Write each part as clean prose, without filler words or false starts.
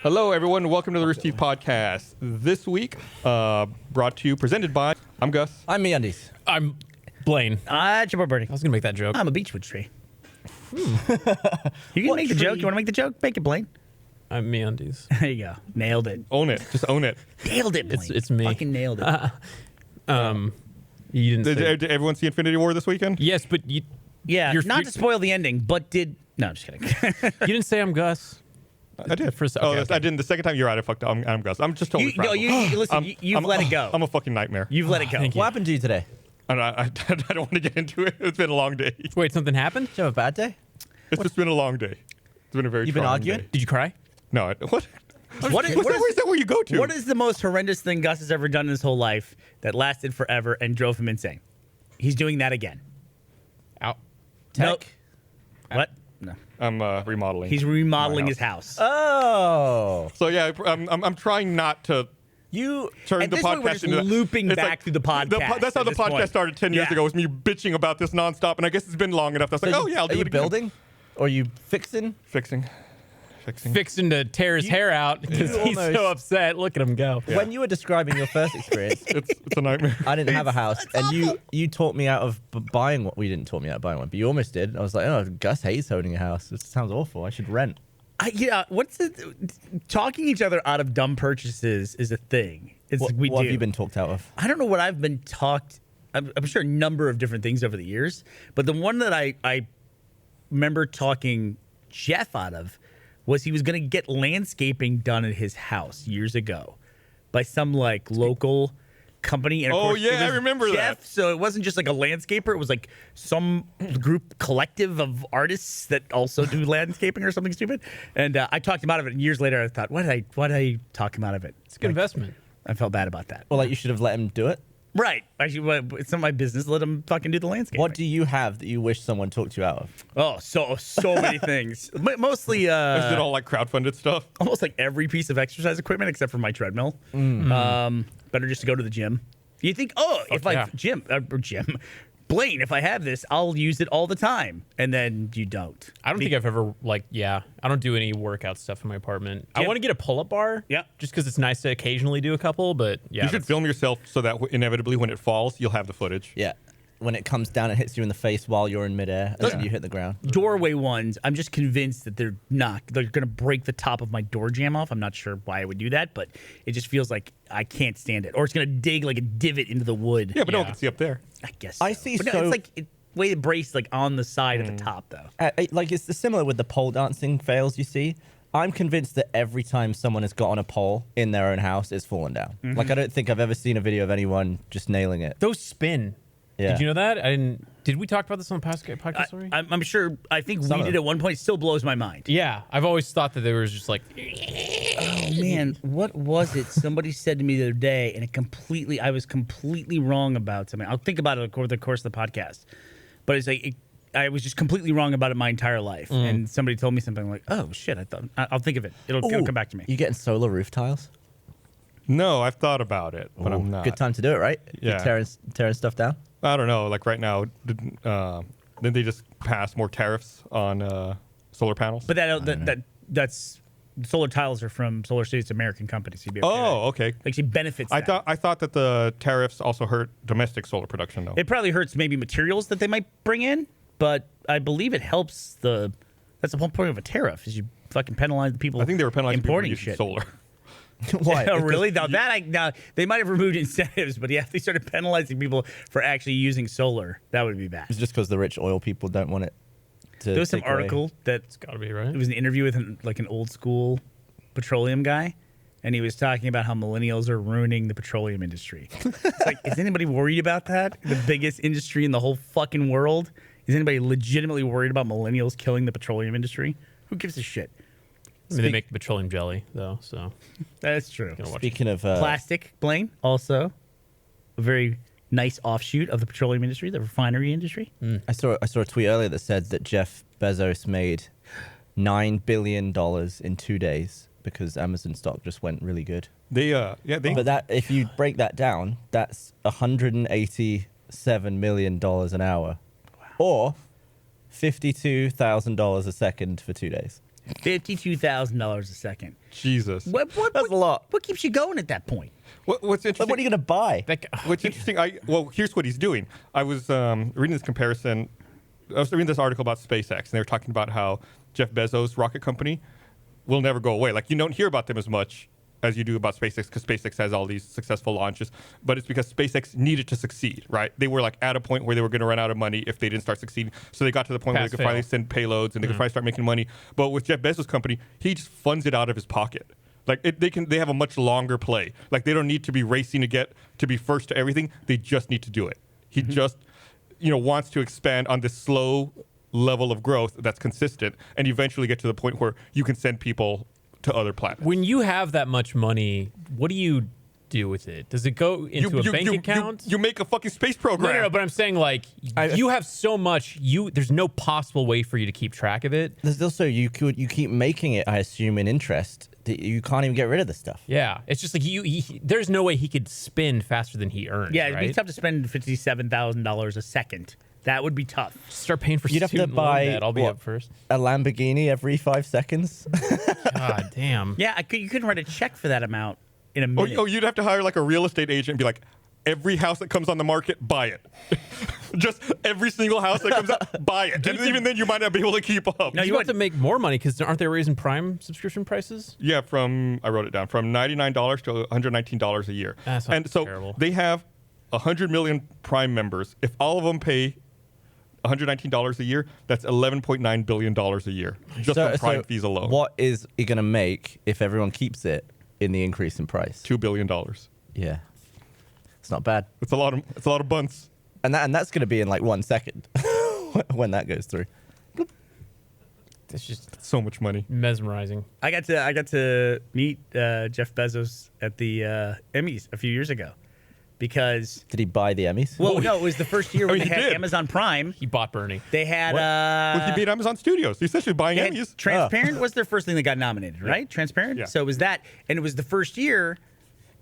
Hello, everyone. Welcome to the Rooster Teeth podcast. This week, presented by, I'm Gus. I'm MeUndies. I'm Blaine. Chipper Birdie. I was gonna make that joke. I'm a beechwood tree. You can make the joke. You want to make the joke? Make it, Blaine. I'm MeUndies. There you go. Nailed it. Own it. Just own it. Nailed it, Blaine. It's me. Fucking nailed it. You didn't say. Did everyone see Infinity War this weekend? Yes, but you. Yeah, you're- not you're- to spoil the ending, but did... No, I'm just kidding. You didn't say I'm Gus. I did. First, oh, okay. I didn't. The second time you're right, I fucked up. I'm Gus. I'm just totally frazzled. Listen, you've let it go. I'm a fucking nightmare. You've let it go. Thank you. What happened to you today? And I don't want to get into it. It's been a long day. Wait, something happened? Did you have a bad day? It's just been a long day. It's been a very You've been trying arguing? day. Did you cry? No. What? What is Where's that where you go to? What is the most horrendous thing Gus has ever done in his whole life that lasted forever and drove him insane? He's doing that again. Out. Nope. What? No. I'm remodeling. He's remodeling my his house. Oh. So yeah, I'm trying not to You. turn At the this point, podcast we're just into looping it's back through the podcast That's how at the this podcast point. started 10 years Yeah. ago. Was me bitching about this nonstop, and I guess it's been long enough. That's like, oh yeah, I'll do Are it you again. building? Or are you fixing? Fixing. Fixing to tear his hair out because he's almost- so upset. Look at him go. Yeah. When you were describing your first experience, It's a nightmare. I didn't have a house, and you talked me out of buying one. Well, you didn't talk me out of buying one, but you almost did. I was like, oh, Gus hates owning a house. This sounds awful. I should rent. What's it? Talking each other out of dumb purchases is a thing. It's What, like we what do. have you been talked out of? I don't know what I've been talked. I'm sure a number of different things over the years, but the one that I remember talking Jeff out of was he was going to get landscaping done at his house years ago by some like local company. And of Oh, course, yeah, it was I remember Jeff, that. So it wasn't just like a landscaper; it was like some group collective of artists that also do landscaping or something stupid. And I talked him out of it. And years later, I thought, why did I talk him out of it? It's a good investment. I felt bad about that. Well, like you should have let him do it. Right. Actually, it's not my business. Let him fucking do the landscape. What do you have that you wish someone talked you out of? Oh, so many things. Mostly, Is it all like crowdfunded stuff? almost like every piece of exercise equipment except for my treadmill. Better just to go to the gym. You think, if I yeah. gym, Blaine, if I have this, I'll use it all the time, and then you don't. I don't think I've ever I don't do any workout stuff in my apartment. I Yeah. want to get a pull-up bar. Yeah. Just because it's nice to occasionally do a couple, but yeah. You should film yourself so that inevitably when it falls, you'll have the footage. Yeah. When it comes down and hits you in the face while you're in midair, and then you hit the ground. Doorway ones, I'm just convinced that they're going to break the top of my door jamb off. I'm not sure why I would do that, but it just feels like I can't stand it. Or it's going to dig like a divot into the wood. Yeah, but no one Yeah. can see up there. I guess I so. see But no, so- it's like way braced like on the side at the top, though. Like it's similar with the pole dancing fails you see. I'm convinced that every time someone has got on a pole in their own house, it's fallen down. Like I don't think I've ever seen a video of anyone just nailing it. Those spin. Yeah. Did you know that? I didn't. Did we talk about this on the past podcast? Sorry. I'm sure. I think Some we of did them. at one point. It still blows my mind. Yeah, I've always thought that there was just like. Oh man, what was it? Somebody said to me the other day, and I was completely wrong about something. I'll think about it over the course of the podcast, but it's like I was just completely wrong about it my entire life. And somebody told me something like, "Oh shit," I'll think of it. It'll Ooh, come back to me. You getting solar roof tiles? No, I've thought about it, but I'm not. Good time to do it, right? Yeah. You're tearing stuff down. I don't know. Like right now, didn't they just pass more tariffs on solar panels? But that's solar tiles are from Solar City. It's an American company. So you'd be okay. oh, okay. Like she benefits. I that. thought that the tariffs also hurt domestic solar production, though. It probably hurts maybe materials that they might bring in, but I believe it helps that's the whole point of a tariff is you fucking penalize the people. I think they were penalizing people for importing using shit. solar. Why? Oh, really? Now they might have removed incentives, but yeah, if they started penalizing people for actually using solar, that would be bad. It's just because the rich oil people don't want it to. There was some take away. article that It's got to be right. it was an interview with an old school petroleum guy, and he was talking about how millennials are ruining the petroleum industry. It's like, is anybody worried about that? The biggest industry in the whole fucking world? Is anybody legitimately worried about millennials killing the petroleum industry? Who gives a shit? I mean, they make petroleum jelly though, so. That's true. Gonna watch Speaking of Plastic, Blaine, also a very nice offshoot of the petroleum industry, the refinery industry. I saw a tweet earlier that said that Jeff Bezos made $9 billion in 2 days because Amazon stock just went really good. They But that, if you break that down, that's $187 million an hour, or $52,000 a second for 2 days. $52,000 a second. Jesus. That's a lot. What keeps you going at that point? What's Like, interesting? what are you gonna buy? What's interesting? Here's what he's doing. I was reading this comparison. I was reading this article about SpaceX, and they were talking about how Jeff Bezos' rocket company will never go away. Like, you don't hear about them as much as you do about SpaceX, because SpaceX has all these successful launches, but it's because SpaceX needed to succeed, right? They were like at a point where they were going to run out of money if they didn't start succeeding. So they got to the point where they could finally send payloads and they could finally start making money. But with Jeff Bezos' company, he just funds it out of his pocket. Like, they have a much longer play. Like, they don't need to be racing to be first to everything. They just need to do it. He just, wants to expand on this slow level of growth that's consistent and eventually get to the point where you can send people to other planets. When you have that much money, what do you do with it? Does it go into a bank account? You make a fucking space program. No, but I'm saying, like, you have so much. There's no possible way for you to keep track of it. There's also you keep making it, I assume, in interest. That you can't even get rid of the stuff. Yeah, it's just like there's no way he could spin faster than he earns. Yeah, it'd right? be tough to spend $57,000 a second. That would be tough. Start paying for You'd have to student buy loan debt. I'll be up first. a Lamborghini every 5 seconds. God damn. Yeah, you couldn't write a check for that amount in a minute. Oh, you'd have to hire like a real estate agent and be like, every house that comes on the market, buy it. Just every single house that comes up, buy it. And even then, you might not be able to keep up. No, you have to make more money because aren't they raising Prime subscription prices? Yeah, I wrote it down, from $99 to $119 a year. That's and so terrible. they have 100 million Prime members. If all of them pay $119 a year, that's $11.9 billion a year, just on Prime fees alone. What is it going to make if everyone keeps it in the increase in price? $2 billion. Yeah. It's not bad. It's a lot of bunts. And that's going to be in like 1 second when that goes through. It's just So much money. mesmerizing. I got to meet Jeff Bezos at the Emmys a few years ago because Did he buy the Emmys? no, it was the first year when he they had did. Amazon Prime. He bought Bernie. They had Well, he beat Amazon Studios. He's essentially buying they had Emmys. Transparent was their first thing that got nominated, right? Transparent. Yeah. So it was that, and it was the first year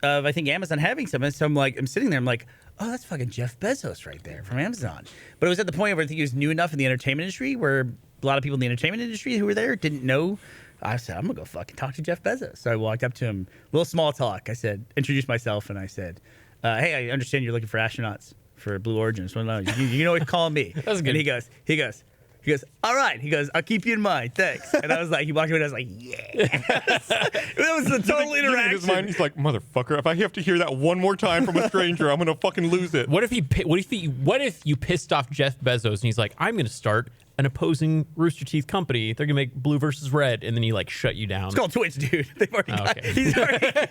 of I think Amazon having something. So I'm sitting there, I'm like, oh, that's fucking Jeff Bezos right there from Amazon. But it was at the point where I think he was new enough in the entertainment industry where a lot of people in the entertainment industry who were there didn't know. I said, I'm gonna go fucking talk to Jeff Bezos. So I walked up to him, little small talk. I said, introduced myself, and I said, hey, I understand you're looking for astronauts for Blue Origin. So you know what to call me. That's good. And he goes, all right. He goes, I'll keep you in mind. Thanks. And I was like, he walked away and I was like, yeah. That was a total In his mind, interaction. he's like, motherfucker, if I have to hear that one more time from a stranger, I'm going to fucking lose it. What if you pissed off Jeff Bezos and he's like, I'm going to start an opposing Rooster Teeth company. They're gonna make blue versus red, and then he like shut you down. It's called Twitch, dude. They've already got okay.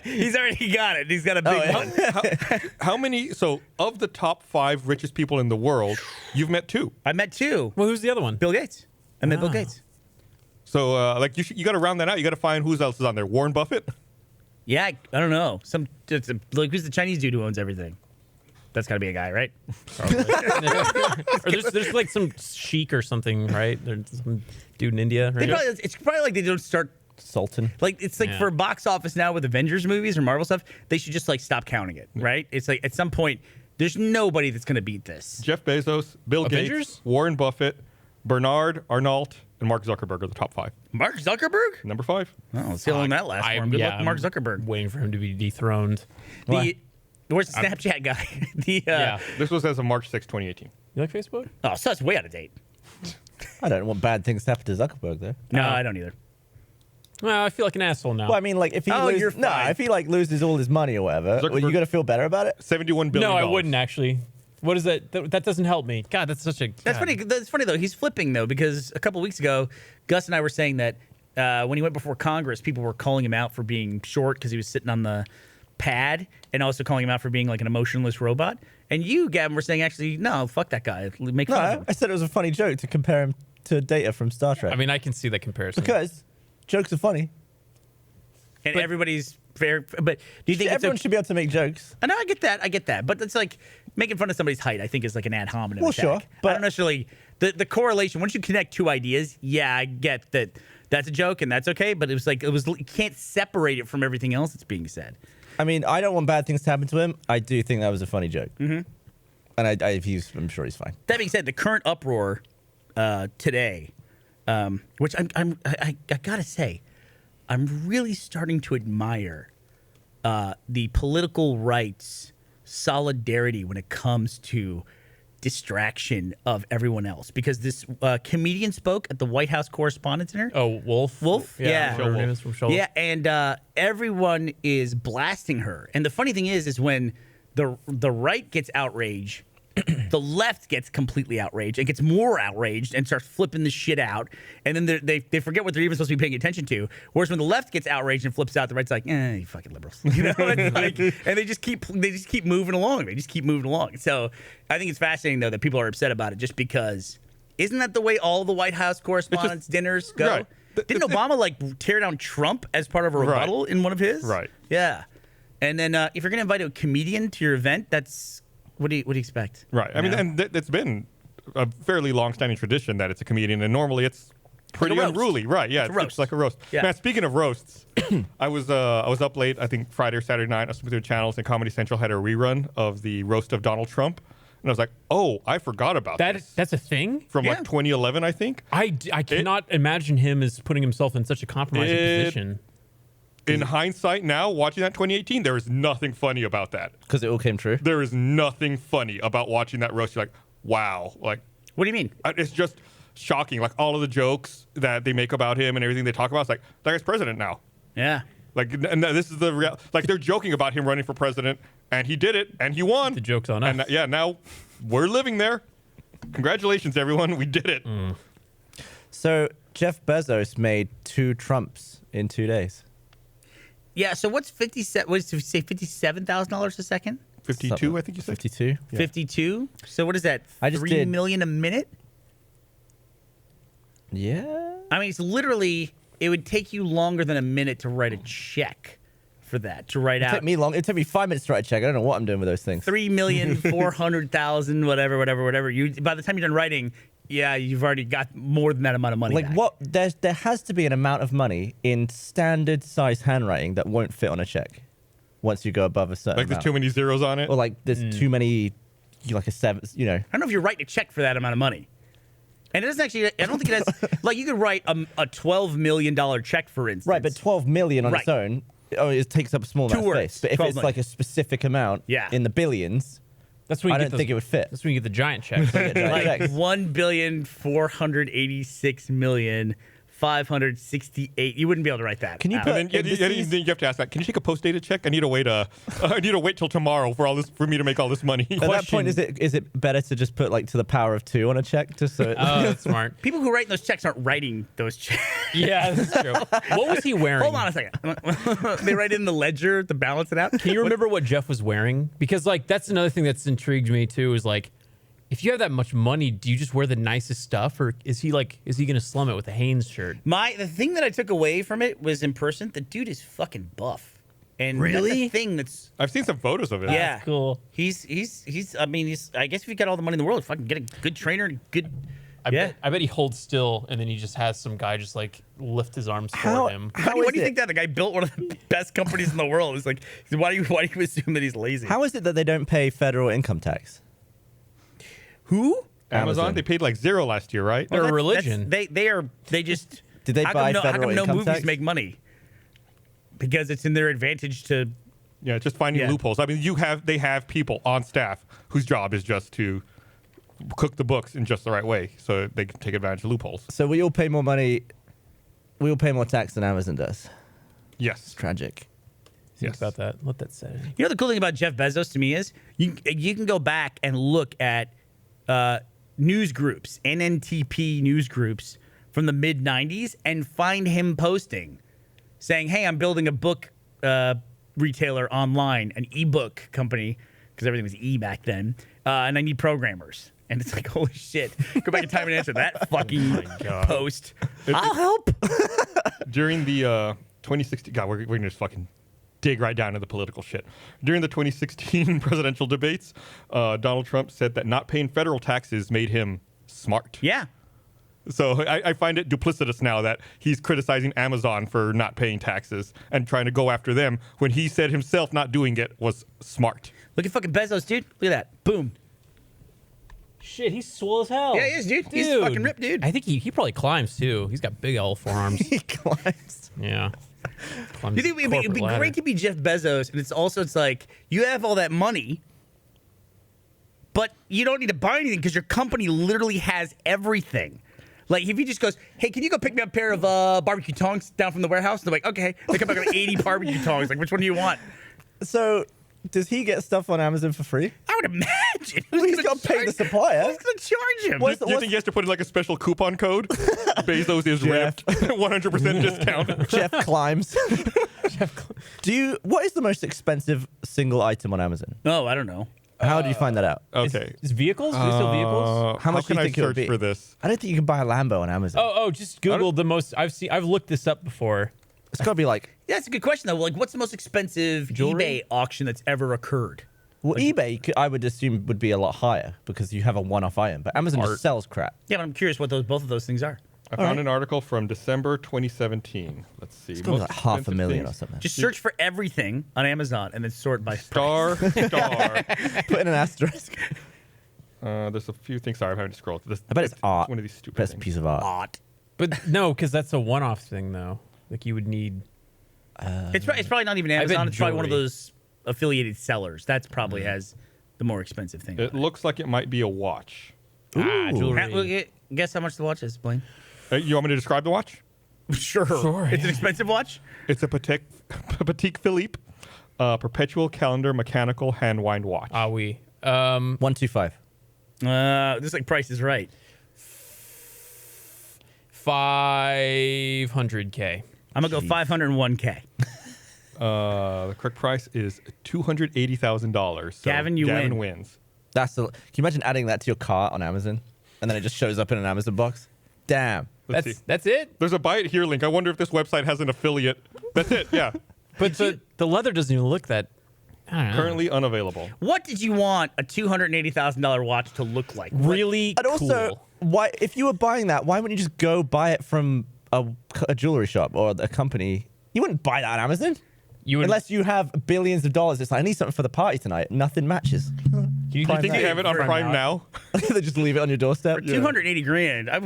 he's already got it. He's got a big one. How many, so of the top 5 richest people in the world, you've met 2. I met 2. Well, who's the other one? Bill Gates. I met Bill Ah. Gates. So like you got to round that out. You got to find who else is on there. Warren Buffett? Yeah, I don't know. Like who's the Chinese dude who owns everything? That's got to be a guy, right? Or there's like some sheik or something, right? There's some dude in India, right? It's probably like they don't start. Sultan. Like it's like Yeah. for box office now with Avengers movies or Marvel stuff, they should just like stop counting it, right? It's like at some point there's nobody that's gonna beat this. Jeff Bezos, Bill Avengers? Gates, Warren Buffett, Bernard Arnault, and Mark Zuckerberg are the top 5. Mark Zuckerberg? Number 5. Oh, let's see how long that lasts for him. Good luck, I'm Mark Zuckerberg. Waiting for him to be dethroned. Where's the Snapchat guy? Yeah. This was as of March 6, 2018. You like Facebook? Oh, so that's way out of date. I don't want bad things to happen to Zuckerberg though. No, I don't either. Well, I feel like an asshole now. Well, I mean, like if he you're fine. if he like loses all his money or whatever, well, you Zuckerberg- got to feel better about it. $71 billion. no, I wouldn't actually. What is that? That doesn't help me. God, that's such a. That's God. funny. That's funny though. He's flipping though because a couple weeks ago, Gus and I were saying that when he went before Congress, people were calling him out for being short because he was sitting on the pad, and also calling him out for being like an emotionless robot. And you, Gavin, were saying actually, no, fuck that guy. Make fun of No, him. I said it was a funny joke to compare him to Data from Star Trek. I mean, I can see that comparison. because jokes are funny. And everybody's fair. But do you think Everyone it's should be able to make jokes. I know I get that. But it's like making fun of somebody's height. I think is like an ad hominem. Well, attack. sure, but- I don't necessarily the correlation. Once you connect 2 ideas, yeah, I get that. That's a joke and that's okay. But it was you can't separate it from everything else that's being said. I mean, I don't want bad things to happen to him. I do think that was a funny joke. Mm-hmm. And I'm sure he's fine. That being said, the current uproar today which I gotta say, I'm really starting to admire the political right's solidarity when it comes to distraction of everyone else. Because this comedian spoke at the White House Correspondents' Dinner. Oh, Wolf? Yeah. Whatever her name is from Show Wolf. Yeah, and everyone is blasting her. And the funny thing is when the right gets outraged, the left gets completely outraged and gets more outraged and starts flipping the shit out. And then they forget what they're even supposed to be paying attention to. Whereas when the left gets outraged and flips out, the right's like, you fucking liberals. You know? It's like, and they just keep moving along. They just keep moving along. So I think it's fascinating, though, that people are upset about it just because isn't that the way all the White House Correspondents' dinners go? Right. Didn't Obama tear down Trump as part of a rebuttal in one of his? Right. Yeah. And then if you're going to invite a comedian to your event, that's what do you expect? Right. I mean, and it's been a fairly long-standing tradition that it's a comedian, and normally it's pretty Like a roast. unruly. Right. Yeah. It's like a roast. Yeah. Man, speaking of roasts, I was up late, I think Friday or Saturday night. I was through the channels, and Comedy Central had a rerun of the roast of Donald Trump. And I was like, oh, I forgot about this. That's a thing? From Yeah. like 2011, I think. I cannot imagine him as putting himself in such a compromising position. In hindsight now, watching that 2018, there is nothing funny about that. Because it all came true. There is nothing funny about watching that roast. You're like, wow. Like, What do you mean? it's just shocking. Like, all of the jokes that they make about him and everything they talk about, it's like, that guy's president now. Yeah. Like, and this is the real. Like, they're joking about him running for president, and he did it, and he won. The joke's on us. And yeah, now we're living there. Congratulations, everyone. We did it. So Jeff Bezos made 2 Trumps in 2 days. Yeah. So what's 57? What did you say? $57,000 a second? 52, I think you said. 52. Yeah. 52. So what is that? I just 3 did- million a minute? Yeah. I mean, it's literally. It would take you longer than a minute to write a check for that. To write It out took me long. It took me 5 minutes to write a check. I don't know what I'm doing with those things. 3,400,000, whatever. You by the time you're done writing, yeah, you've already got more than that amount of money. Like back. what? There has to be an amount of money in standard size handwriting that won't fit on a check once you go above a certain Like, amount. there's too many zeros on it. Or like there's too many, like a 7. You know. I don't know if you're writing a check for that amount of money. And it doesn't actually. I don't think it has. Like you could write a $12 million check, for instance. Right, but 12 million on its Right. own, it takes up a small amount Two of words, space. But if 12 it's million. like a specific amount Yeah. in the billions, That's when you I get don't those- think it would fit. That's when you get the giant checks. Giant like checks. 1,486,568. You wouldn't be able to write that. Can you out. put- And then Embassies- you have to ask that. Can you take a post-dated check? I need to wait. I need to wait till tomorrow for me to make all this money. At that point, is it better to just put like to the power of 2 on a check, just so? Oh, that's smart. People who write those checks aren't writing those checks. Yeah, that's true. What was he wearing? Hold on a second. They write it in the ledger to balance it out. Can you remember what Jeff was wearing? Because like that's another thing that's intrigued me too. Is like, if you have that much money, do you just wear the nicest stuff, or is he gonna slum it with a Hanes shirt? The thing that I took away from it was in person. The dude is fucking buff, and that's Really? the thing that's I've seen some photos of it. yeah That's cool. He's. I mean, I guess if you got all the money in the world, fucking get a good trainer, and good. I bet he holds still, and then he just has some guy just like lift his arms for him. How Why is do you it- think that the guy built one of the best companies in the world? It's like, why do you assume that he's lazy? How is it that they don't pay federal income tax? Who? Amazon, they paid like 0 last year, right? They're a That's- religion. They just. Did they how buy come how federal come no income movies tax? make money? Because it's in their advantage to. Yeah, just finding Yeah. loopholes. I mean, they have people on staff whose job is just to cook the books in just the right way, so they can take advantage of loopholes. So we all pay more money. We all pay more tax than Amazon does. Yes. Tragic. Think Yes. about that. Let that set in. You know the cool thing about Jeff Bezos to me is you can go back and look at news groups, NNTP news groups from the mid '90s, and find him posting, saying, "Hey, I'm building a book retailer online, an ebook company, because everything was e back then, and I need programmers." And it's like, holy shit! Go back in time and answer that fucking post. I'll help. During the 2016, God, we're gonna just fucking dig right down into the political shit. During the 2016 presidential debates, Donald Trump said that not paying federal taxes made him smart. Yeah. So I find it duplicitous now that he's criticizing Amazon for not paying taxes and trying to go after them when he said himself not doing it was smart. Look at fucking Bezos, dude. Look at that. Boom. Shit, he's swole as hell. Yeah, he is, dude. He's fucking ripped, dude. I think he probably climbs too. He's got big old forearms. He climbs. Yeah. Climbs You think it'd corporate be ladder. great to be Jeff Bezos, and it's like you have all that money, but you don't need to buy anything because your company literally has everything. Like if he just goes, hey, can you go pick me up a pair of barbecue tongs down from the warehouse? And they're like, okay. They come back with 80 barbecue tongs. Like, which one do you want? So, does he get stuff on Amazon for free? I would imagine. Well, he's got to pay the supplier. Who's going to charge him? What's- Do you think he has to put in like a special coupon code? Bezos is ripped, 100% discount. Jeff climbs. What is the most expensive single item on Amazon? Oh, I don't know. How do you find that out? Okay. Is vehicles? Do they sell vehicles? How much do can you I think it would search be? for this? I don't think you can buy a Lambo on Amazon. Oh, just Google the most. I've looked this up before. It's got to be like, Yeah, that's a good question, though. Like, what's the most expensive Jewelry? eBay auction that's ever occurred? well, eBay, I would assume, would be a lot higher because you have a one-off item. But Amazon Art. just sells crap. Yeah, but I'm curious what both of those things are. I found an article from December 2017. Let's see. It's got to be like Most $500,000 or expensive something. Just search for everything on Amazon and then sort by things. Star. Put in an asterisk. There's a few things. Sorry, I'm having to scroll. I bet it's art. One of these stupid Best things. piece of art. Art. But no, because that's a one-off thing though. Like you would need. It's probably not even bet Amazon. It's probably one of jewelry. those affiliated sellers. That's probably has the more expensive thing. It looks like it might be a watch. Jewelry. Guess how much the watch is, Blaine? You want me to describe the watch? Sure. It's an expensive watch? It's a Patek Philippe perpetual calendar mechanical hand wind watch. Ah, we. 125. This is like Price is Right. 500K. I'm going to go 501K. The correct price is $280,000. So Gavin, you Gavin win. wins. Can you imagine adding that to your cart on Amazon? And then it just shows up in an Amazon box? Damn. Let's see. That's it. There's a buy it here link. I wonder if this website has an affiliate. That's it. Yeah. But the leather doesn't even look that. I don't know. Currently unavailable. What did you want a $280,000 watch to look like? really And also, cool. why? If you were buying that, why wouldn't you just go buy it from a jewelry shop or a company? You wouldn't buy that on Amazon. You would, Unless you have billions of dollars. It's like, I need something for the party tonight. Nothing matches. you Prime Think that. you have it on Prime now? They just leave it on your doorstep. 280 grand. I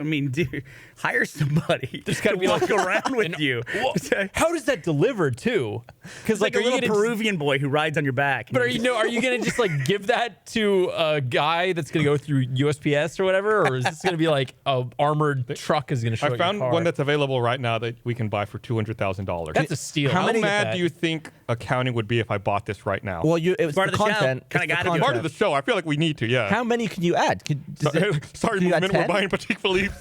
mean, dude, hire somebody. There's gotta to be walk like- around with you. Well, It's how does that deliver too? Because like a are you little gonna Peruvian boy who rides on your back. But are you gonna just like give that to a guy that's gonna go through USPS or whatever, or is this gonna be like a armored truck is gonna show? I up found your car? one that's available right now that we can buy for $200,000. That's a steal. How I'll get mad that. do you think accounting would be if I bought this right now? Well, it was Part the of the show. content. Kinda It's the gotta do it. Part content. of the show. I feel like we need to. Yeah. How many can you add? Sorry, can you add movement. We're 10? buying Patek Philippe.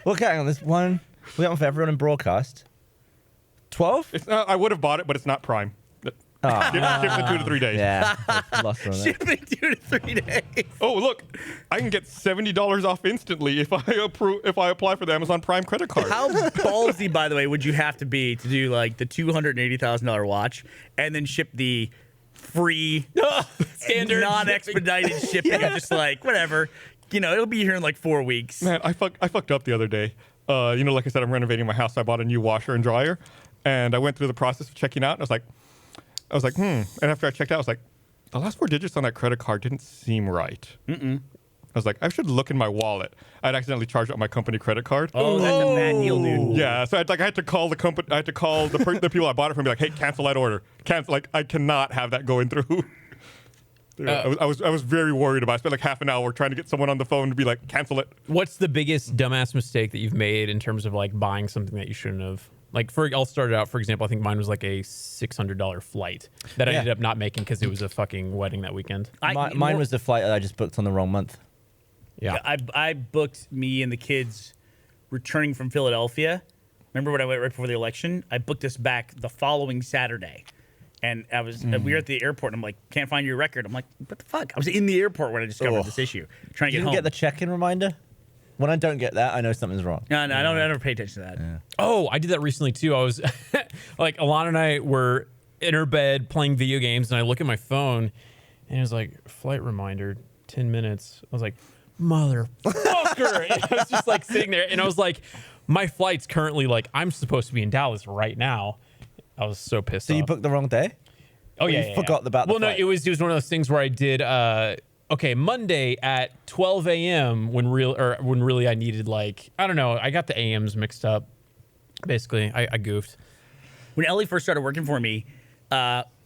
Well, okay, on this one. We got one for everyone in broadcast. 12? I would have bought it, but it's not Prime. Ships in 2 to 3 days. Yeah. Lost on it. Shipping 2 to 3 days. Oh, look, I can get $70 off instantly if I apply for the Amazon Prime credit card. How ballsy, by the way, would you have to be to do like the $280,000 watch and then ship the free Standard non-expedited shipping? And just like whatever, it'll be here in like 4 weeks. Man, I fucked up the other day. Like I said, I'm renovating my house. So I bought a new washer and dryer, and I went through the process of checking out. And I was like, And after I checked out, I was like, the last 4 digits on that credit card didn't seem right. I was like, I should look in my wallet. I'd accidentally charged up my company credit card. Oh, that's a bad deal, dude. Yeah, so I had to call the company. I had to call the people I bought it from. And be like, hey, cancel that order. Cancel. Like, I cannot have that going through. I was very worried about it. I spent like half an hour trying to get someone on the phone to be like, cancel it. What's the biggest dumbass mistake that you've made in terms of like buying something that you shouldn't have? Like, I'll start it out. For example, I think mine was like a $600 flight that I Yeah. ended up not making because it was a fucking wedding that weekend. Mine was the flight that I just booked on the wrong month. Yeah. I booked me and the kids returning from Philadelphia. Remember when I went right before the election? I booked us back the following Saturday. And we were at the airport, and I'm like, can't find your record. I'm like, what the fuck? I was in the airport when I discovered Ugh. this issue, trying to You get didn't home. get the check-in reminder? When I don't get that, I know something's wrong. No, I don't pay attention to that. Oh, I did that recently too. I was like, Alana and I were in her bed playing video games, and I look at my phone, and it was like, flight reminder, 10 minutes. I was like, motherfucker. And I was just like sitting there, and I was like, my flight's currently like, I'm supposed to be in Dallas right now. I was so pissed So off. you booked the wrong day? Oh Or yeah, you forgot about the Well, no, flight? it was one of those things where I did okay, Monday at 12 a.m. when really I needed like, I don't know, I got the AMs mixed up. Basically, I goofed. When Ellie first started working for me,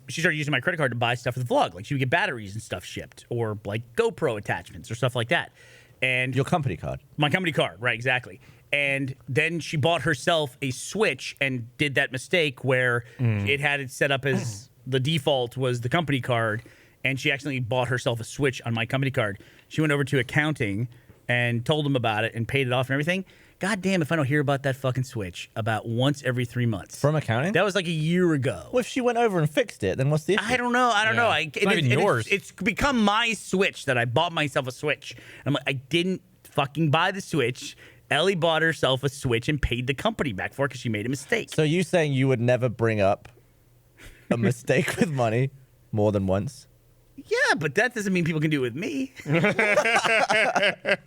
she started using my credit card to buy stuff for the vlog. Like she would get batteries and stuff shipped, or like GoPro attachments or stuff like that. And Your company card. my company card, right? Exactly. And then she bought herself a Switch and did that mistake where it had it set up as the default was the company card, and she accidentally bought herself a Switch on my company card. She went over to accounting and told them about it and paid it off and everything. God damn if I don't hear about that fucking Switch about once every 3 months. From accounting? That was like a year ago. Well, if she went over and fixed it, then what's the issue? I don't know. Yeah. It's not even yours. It's become my Switch that I bought myself a Switch. I'm like, I didn't fucking buy the Switch. Ellie bought herself a Switch and paid the company back for it because she made a mistake. So you saying you would never bring up a mistake with money more than once? Yeah, but that doesn't mean people can do it with me. What are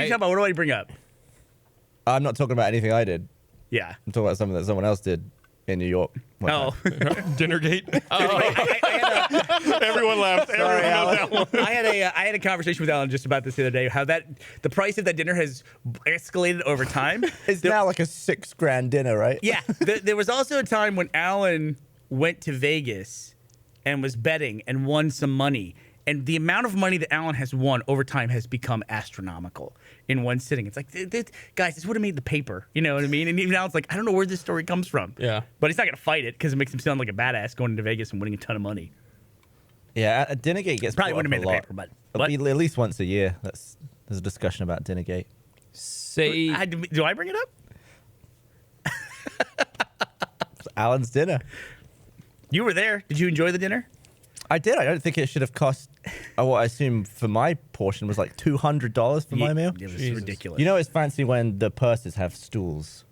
you talking about? What do I bring up? I'm not talking about anything I did. Yeah. I'm talking about something that someone else did in New York. one Oh. time. Dinnergate. I Everyone laughs. Everyone knows that one. had a conversation with Alan just about this the other day. How the price of that dinner has escalated over time. It's now like a $6,000 dinner, right? Yeah. There was also a time when Alan went to Vegas and was betting and won some money. And the amount of money that Alan has won over time has become astronomical in one sitting. It's like, guys, this would have made the paper. You know what I mean? And even Alan's like, I don't know where this story comes from. Yeah. But he's not going to fight it because it makes him sound like a badass going into Vegas and winning a ton of money. Yeah, a Dinnergate gets Probably brought wouldn't have up made a the lot. paper, but It'll be at least once a year. There's a discussion about Dinnergate. Say do I bring it up? It's Alan's dinner. You were there. Did you enjoy the dinner? I did. I don't think it should have cost what I assume for my portion was like $200 for my meal. It was Jesus. ridiculous. You know, it's fancy when the purses have stools.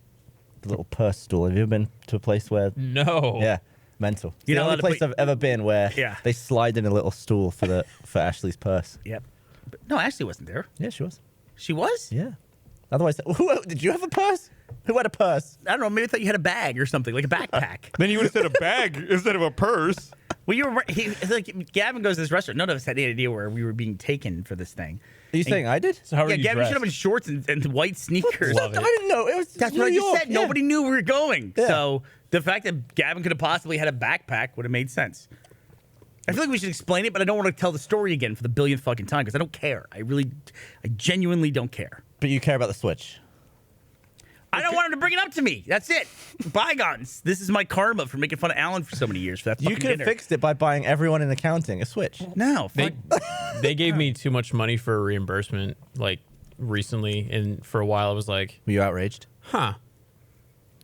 The little purse stool. Have you ever been to a place where? no. Yeah, mental. It's You're the not only allowed to place put- I've ever been where Yeah. they slide in a little stool for Ashley's purse. Yep. But, no, Ashley wasn't there. Yeah, she was. She was? Yeah. Otherwise, did you have a purse? Who had a purse? I don't know. Maybe I thought you had a bag or something, like a backpack. Then you would have said a bag instead of a purse. Well, like Gavin goes to this restaurant. None of us had any idea where we were being taken for this thing. Are you saying I did? So how are Yeah, you Gavin dressed? showed up in shorts and white sneakers. Love I it. didn't know. It was That's New what I just York, said. yeah. Nobody knew we were going. Yeah. So the fact that Gavin could have possibly had a backpack would have made sense. I feel like we should explain it, but I don't want to tell the story again for the billionth fucking time because I don't care. I genuinely don't care. But you care about the Switch. I don't want him to bring it up to me. That's it. Bygones. This is my karma for making fun of Alan for so many years for that fucking You could have dinner. fixed it by buying everyone in accounting a Switch. No, fuck. They gave me too much money for a reimbursement like recently, and for a while I was like, Were you outraged? huh,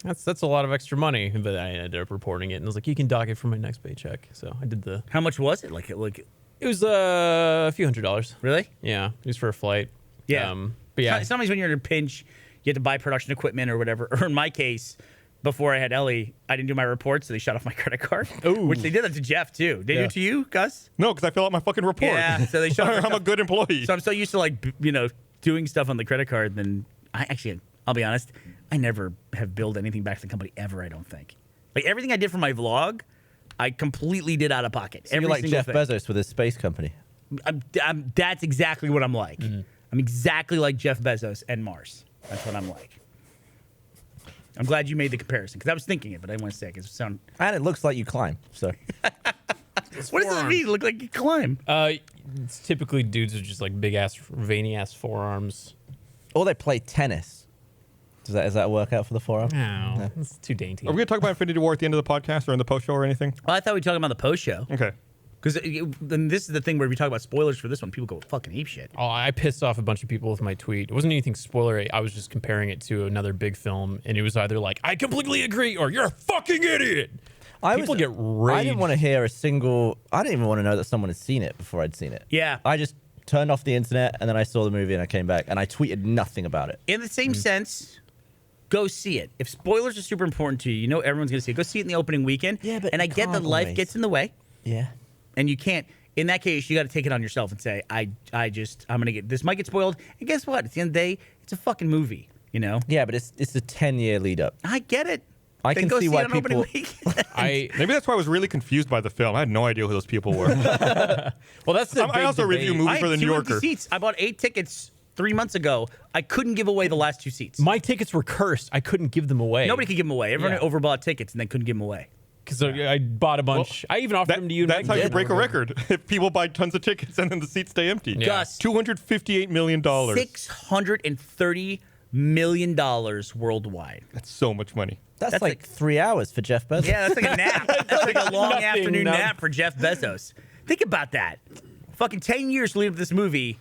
that's a lot of extra money. But I ended up reporting it, and I was like, you can dock it for my next paycheck. So I did the. How much was it? Like It was a few $100s. really? Yeah, it was for a flight. Yeah. But yeah, Sometimes when you're in a pinch, you have to buy production equipment or whatever. Or in my case, before I had Ellie, I didn't do my reports, so they shut off my credit card. Ooh. Which they did that to Jeff too. They do Yeah. it to you, Gus? No, because I fill out my fucking report. Yeah. So they shut. I'm a good employee. So I'm so used to doing stuff on the credit card. Then I'll be honest, I never have billed anything back to the company ever. I don't think. Like everything I did for my vlog, I completely did out of pocket. You're like Jeff Bezos with his space company. That's exactly what I'm like. I'm exactly like Jeff Bezos and Mars. That's what I'm like. I'm glad you made the comparison because I was thinking it, but I didn't want to say it because it sound. And it looks like you climb. So What does that mean? Look like you climb. it's typically dudes with just like big ass, veiny ass forearms. or they play tennis. Does that work out for the forearm? No, it's too dainty. Are we going to talk about Infinity War at the end of the podcast or in the post show or anything? Oh, I thought we were talking about the post show Okay. because then this is the thing where we talk about spoilers for this one. People go fucking ape shit. Oh, I pissed off a bunch of people with my tweet. It wasn't anything spoilery. I was just comparing it to another big film, and it was either like, I completely agree, or you're a fucking idiot. People get rage. I didn't want to hear a single. I didn't even want to know that someone had seen it before I'd seen it. Yeah. I just turned off the internet and then I saw the movie and I came back and I tweeted nothing about it. In the same sense, go see it. If spoilers are super important to you, you know everyone's going to see it. Go see it in the opening weekend. Yeah, but and I you get that can't life always. gets in the way, Yeah. and you can't. In that case, you got to take it on yourself and say, I'm gonna get this. Might get spoiled, and guess what? At the end of the day, it's a fucking movie. You know. Yeah, but it's a 10-year lead up. I get it. I then can go see see why it on opening people. week. Maybe that's why I was really confused by the film. I had no idea who those people were. Well, that's the I big also debate. review movies I for the had New 2 empty Yorker. seats. I bought 8 tickets 3 months ago. I couldn't give away the last 2 seats. My tickets were cursed. I couldn't give them away. Nobody could give them away. Everyone Yeah. overbought tickets and then couldn't give them away. Because I bought a bunch. I even offered them to you. and That's Meg how you did. break a record. If people buy tons of tickets and then the seats stay empty. Yeah. Gus, $258 million. $630 million worldwide. That's so much money. That's That's like like- 3 hours for Jeff Bezos. Yeah, that's like a nap. That's like a long Nothing, afternoon no. nap for Jeff Bezos. Think about that. Fucking 10 years leading up to this movie,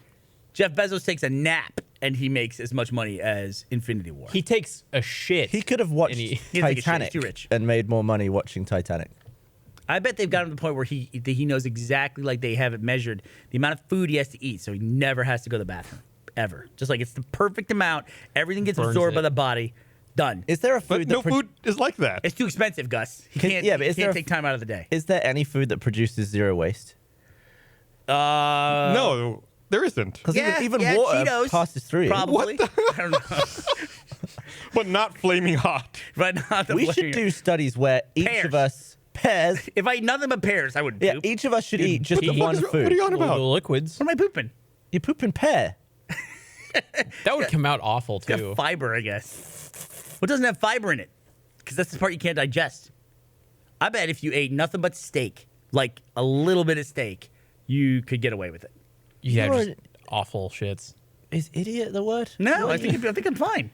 Jeff Bezos takes a nap and he makes as much money as Infinity War. He takes a shit. He could have watched And he doesn't take a shit, Titanic he's too rich. and made more money watching Titanic. I bet they've gotten to the point where he knows exactly, like they have it measured, the amount of food he has to eat, so he never has to go to the bathroom ever. Just like it's the perfect amount. Everything gets Burns absorbed it. by the body. Done. Is there a But food no that food is like that. It's too expensive, Gus. He Can- can't. yeah, but he is there can't a- take time out of the day. is there any food that produces zero waste? No, there isn't. Because Yeah, even yeah, water Cheetos, passes through. Probably. I don't know. But not flaming hot. But not the We should flavor. do studies where each Pears. of us pears. If I eat nothing but pears, I wouldn't Yeah, poop. each of us should eat just What the fuck one is- food. What are you on the about? liquids. What am I pooping? You poop in pear. That would come out awful It's got too. fiber, I guess. What doesn't have fiber in it? Because that's the part you can't digest. I bet if you ate nothing but steak, like a little bit of steak, you could get away with it. Yeah, You're- just awful shits. Is idiot the word? No, I think I'm fine.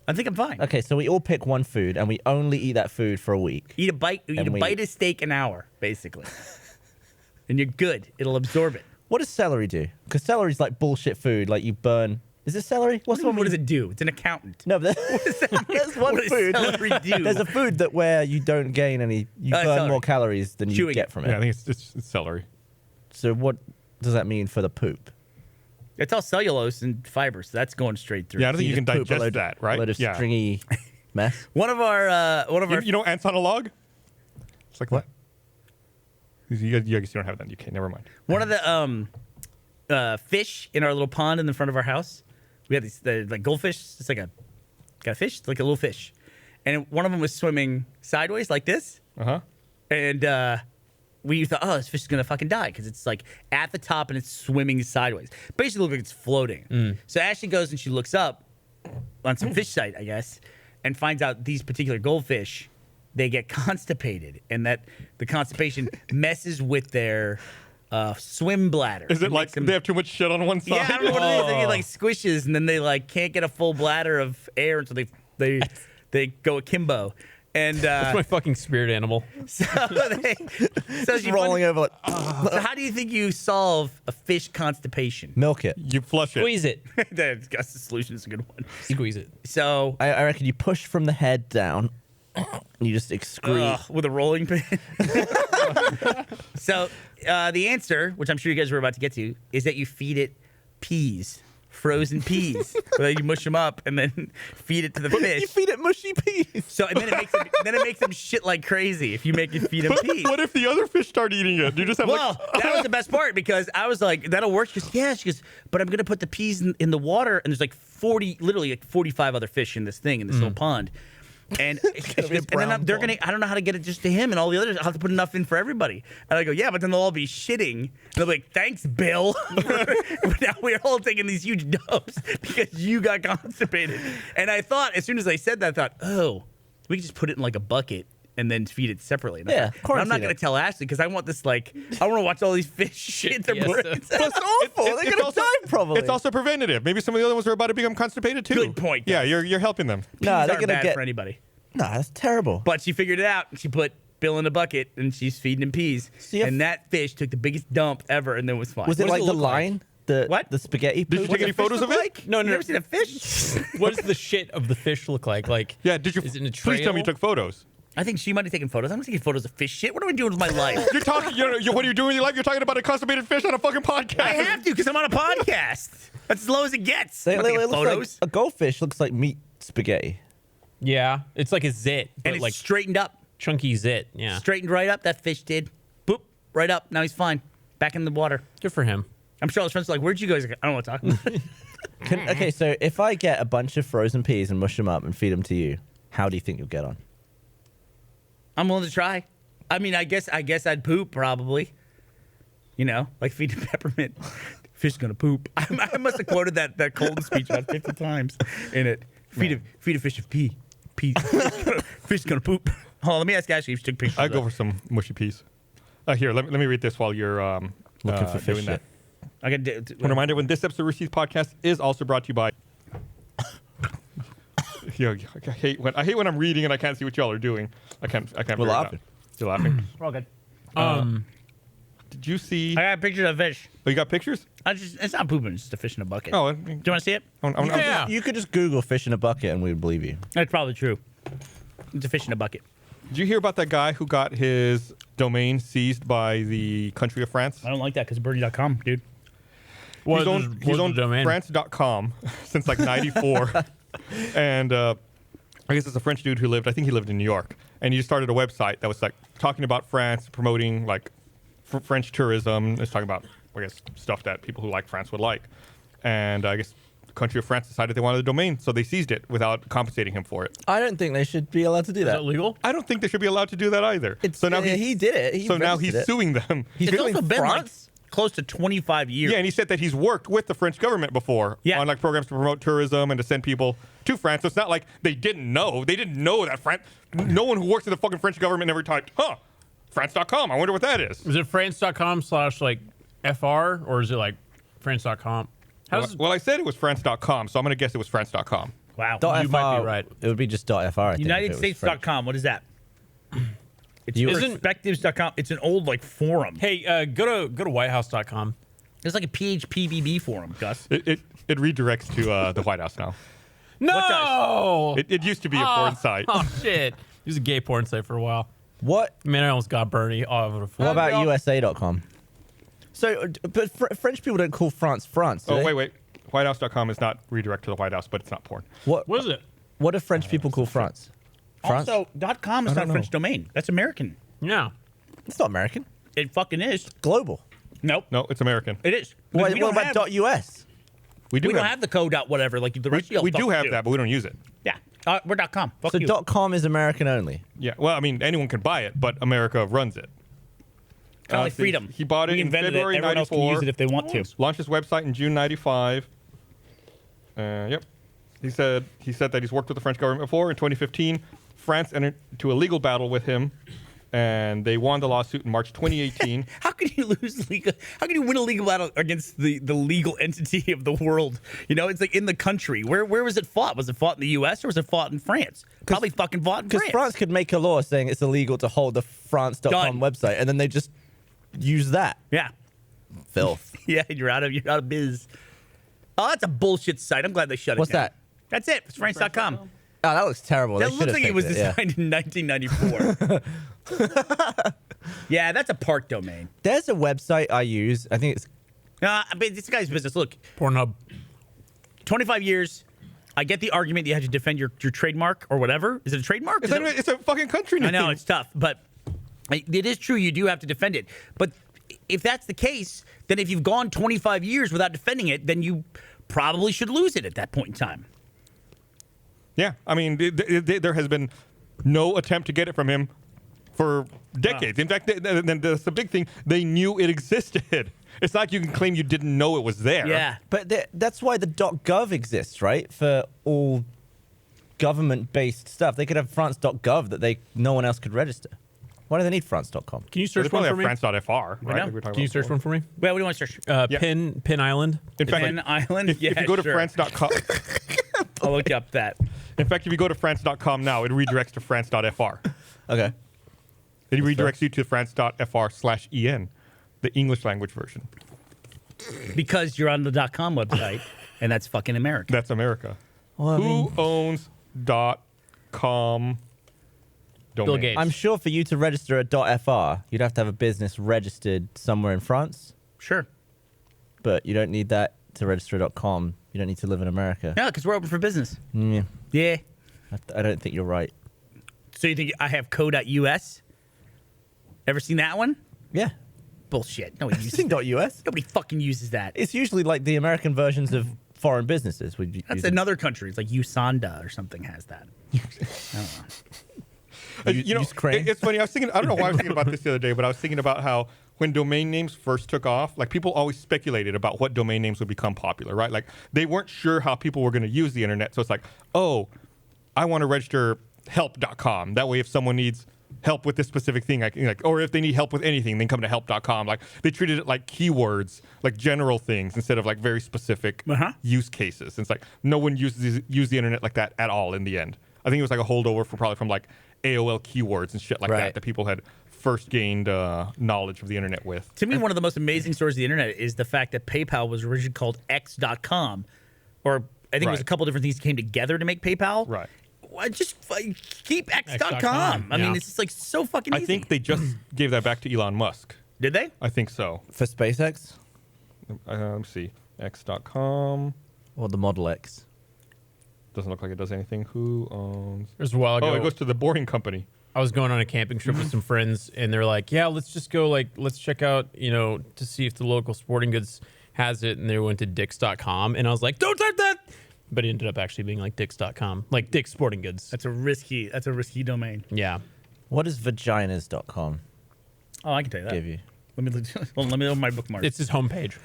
I think I'm fine. Okay, so we all pick one food and we only eat that food for a week. Eat a bite. Eat And a we- bite of steak an hour, basically, and you're good. It'll absorb it. What does celery do? Because celery's like bullshit food. Like you burn. Is it celery? What's the one? What does it do? It's an accountant. No, but there's one What does food. celery do? There's a food that where you don't gain any. You burn celery. more calories than you Chewing get it. from it. Yeah, I think it's celery. So what does that mean for the poop? It's all cellulose and fiber, so that's going straight through. Yeah, I don't think you can just poop a digest load- that, right? A load of Yeah. stringy mess. One of our You know ants on a log? It's like what? You guess you don't have that. Okay, never mind. One of the fish in our little pond in the front of our house. We had these like goldfish. It's like got a fish, it's like a little fish, and one of them was swimming sideways like this, Uh-huh. and we thought, oh, this fish is gonna fucking die because it's like at the top and it's swimming sideways. Basically, looks like it's floating. So Ashley goes and she looks up on some fish site, I guess, and finds out these particular goldfish, they get constipated, and that the constipation messes with their swim bladder. Is it like makes them- they have too much shit on one side? yeah, I don't know what it is. They get like squishes, and then they like can't get a full bladder of air, and so they go akimbo. And That's my fucking spirit animal. so she Rolling over like So how do you think you solve a fish constipation? milk it. You flush it. Squeeze it. That's the solution is a good one. Squeeze it. So I reckon you push from the head down. And you just excrete. with a rolling pin. So the answer, which I'm sure you guys were about to get to, is that you feed it peas, frozen peas. Where you mush them up and then feed it to the fish. You feed it mushy peas. So and then it makes them shit like crazy if you make it feed them peas. What if the other fish start eating it? You just have Well, like that was the best part because I was like, that'll work. She goes, yeah. She goes, but I'm gonna put the peas in the water, and there's like 45 other fish in this thing in this little pond. And, brown they're pond. gonna. I don't know how to get it just to him and all the others. I'll have to put enough in for everybody. And I go, yeah, but then they'll all be shitting. And they'll be like, thanks, Bill. Now we're all taking these huge dumps because you got constipated. And I thought, as soon as I said that, I thought, oh, we could just put it in like a bucket and then feed it separately. And I Yeah, thought, but I'm quarantine not gonna it. tell Ashley because I want this like I want to watch all these fish shit their yes. brains. That's awful. They're it's gonna also- die probably. It's also preventative. Maybe some of the other ones are about to become constipated too. Good point, Yeah, guys. you're helping them. Nah, Peas they're aren't gonna bad get. for anybody. Nah, that's terrible. But she figured it out. She put Bill in a bucket and she's feeding him peas. See, if- and that fish took the biggest dump ever and then was fine. Was it What like does the it look like? line? The What? The spaghetti. Did you poop? take any photos of it? No, You no. never seen a fish? What does the shit of the fish look like? Like, Yeah, did you? Is it in a Please tell me you trail? took photos. I think she might have taken photos. I'm not taking photos of fish shit. What am I doing with my life? You're talking. What are you doing with your life? You're talking about a constipated fish on a fucking podcast. I have to because I'm on a podcast. That's as low as it gets. They, I'm not they, taking it looks photos. like a goldfish looks like meat spaghetti. yeah, it's like a zit, but and it's like straightened up. chunky zit. Yeah, Straightened right up. That fish did. Boop. Right up. Now he's fine. Back in the water. good for him. I'm sure all his friends are like, where'd you guys go? I don't want to talk about it. Okay, so if I get a bunch of frozen peas and mush them up and feed them to you, how do you think you'll get on? I'm willing to try. I mean, I guess I'd poop probably. You know, like feed the peppermint. Fish gonna poop. I must have quoted that Colton speech about 50 times in it. Feed a fish of pee. Fish gonna poop. Hold on, let me ask Ashley if she took pictures. I'd go for some mushy peas. Here, let me read this while you're Looking for fish doing that. I got. A reminder: when this episode of Rooster Teeth podcast is also brought to you by. I hate when I'm reading and I can't see what y'all are doing. I can't. We're figure it out. laughing. You're laughing. We're all good. Did you see? I got pictures of fish. Oh, you got pictures? It's not pooping. It's just a fish in a bucket. Oh, Do you want to see it? Yeah. You could just Google fish in a bucket and we'd believe you. That's probably true. It's a fish in a bucket. Did you hear about that guy who got his domain seized by the country of France? I don't like that because birdie.com, dude. He's owned domain? France.com since like 94. And I guess it's a French dude who lived, I think he lived in New York. And he started a website that was like talking about France, promoting like French tourism. It's talking about, I guess, stuff that people who like France would like. And I guess the country of France decided they wanted a domain, so they seized it without compensating him for it. I don't think they should be allowed to do Is that. that legal? I don't think they should be allowed to do that either. So now he did it. So now he's registered it. suing them. He's It's suing also been like France. close to 25 years. Yeah, and he said that he's worked with the French government before Yeah. on like programs to promote tourism and to send people to France. So it's not like they didn't know. They didn't know that France. No one who works in the fucking French government ever typed, France.com. I wonder what that is. Is it France.com/FR or is it like France.com? Well, I said it was France.com, so I'm going to guess it was France.com. Wow. Dot You might be FR, right. It would be just .fr. I think, if it was French. UnitedStates.com. What is that? It's Isn't- perspectives.com. It's an old like forum. Hey, go to WhiteHouse.com. It's like a PHPBB forum, Gus. It redirects to the White House now. No. It used to be a porn site. Oh shit! It was a gay porn site for a while. What? Man, I almost got Bernie. Oh, I would've- What about USA.com? So, but French people don't call France France. Do Oh, they? wait. WhiteHouse.com is not redirect to the White House, but it's not porn. What What is it? What do French people call France? France? Also, .com is I not a don't French know. domain. That's American. Yeah. It's not American. It fucking is. Global. Nope. No, it's American. It is. What, we what don't about have, .us? We do we don't have the code dot whatever like the rest of y'all we do fucking have that, but we don't use it. Yeah. We're .com. Fuck So you. .com is American only. Yeah, well, I mean, anyone can buy it, but America runs it. Kind of like see, freedom. He bought it we in invented February it. Everyone else can 94. use it if they want to. Launched his website in June 95. Yep. He said that he's worked with the French government before. In 2015, France entered into a legal battle with him, and they won the lawsuit in March 2018. How can you lose legal? How can you win a legal battle against the legal entity of the world? You know, it's like in the country. Where was it fought? Was it fought in the U.S. or was it fought in France? Probably fucking fought in Because France. France could make a law saying it's illegal to hold the France.com Done. website, and then they just use that. Yeah. Filth. Yeah, you're out of biz. Oh, that's a bullshit site. I'm glad they shut What's it down. that? That's it. It's France.com. Oh, that looks terrible. That They looks should like have it was fixed yeah. designed in 1994. Yeah, that's a park domain. There's a website I use. I think it's But this guy's business. Look, Pornhub. 25 years. I get the argument you have to defend your trademark or whatever. Is it a trademark? Is it- It's a fucking country name. I know it's tough, but it is true. You do have to defend it. But if that's the case, then if you've gone 25 years without defending it, then you probably should lose it at that point in time. Yeah, I mean, there has been no attempt to get it from him for decades. In fact, that's the big thing. They knew it existed. It's not like you can claim you didn't know it was there. Yeah. But that's why the .gov exists, right? For all government-based stuff. They could have France.gov that no one else could register. Why do they need France.com? Can you So they search one probably for have me? France.fr, right? know. Like we were talking Can you about search before. one for me? Well, what do you want to search? Yeah. Pin Island. In fact, Penn Island? if you go to sure. France.com, I'll look up that. in fact, if you go to France.com now, it redirects to France.fr. Okay. It redirects you to France.fr/en, the English language version. Because you're on the .com website, and that's fucking America. That's America. Well, I mean, Who owns .com domain? Bill Gates. I'm sure for you to register a .fr, you'd have to have a business registered somewhere in France, Sure. but you don't need that to register a .com. You don't need to live in America. Yeah, because we're open for business. Yeah. Yeah. I don't think you're right. So you think I have co.us? Ever seen that one? Yeah. Bullshit. Nobody uses Sing .us. Nobody fucking uses that. It's usually like the American versions of foreign businesses. That's another country. It's like USANDA or something has that. I don't know. Use Crane. It's funny. I was thinking. I don't know why I was thinking about this the other day, but I was thinking about how when domain names first took off, like people always speculated about what domain names would become popular, right? Like they weren't sure how people were going to use the internet, so it's like, oh, I want to register help.com. That way, if someone needs help with this specific thing, I can or if they need help with anything, then come to help.com. Like they treated it like keywords, like general things instead of like very specific use cases. And it's like no one use the internet like that at all in the end. I think it was like a holdover from like AOL keywords and shit like that people had first gained knowledge of the internet with. To me, one of the most amazing stories of the internet is the fact that PayPal was originally called X.com, or I think it was a couple different things that came together to make PayPal. Right. Just keep X.com. X.com. I mean, it's just like so fucking easy. I think they just gave that back to Elon Musk. Did they? I think so. For SpaceX Let me see. X.com. or the Model X? Doesn't look like it does anything. Who owns? There's a while ago. Oh, it goes to the Boring Company. I was going on a camping trip with some friends, and they're like, "Yeah, let's just go. Like, let's check out, to see if the local sporting goods has it." And they went to Dicks.com, and I was like, "Don't type that!" But it ended up actually being like Dicks.com, like Dick's Sporting Goods. That's a risky domain. Yeah. What does vaginas.com Oh, I can tell you that. give you? Let me open my bookmark. It's his homepage.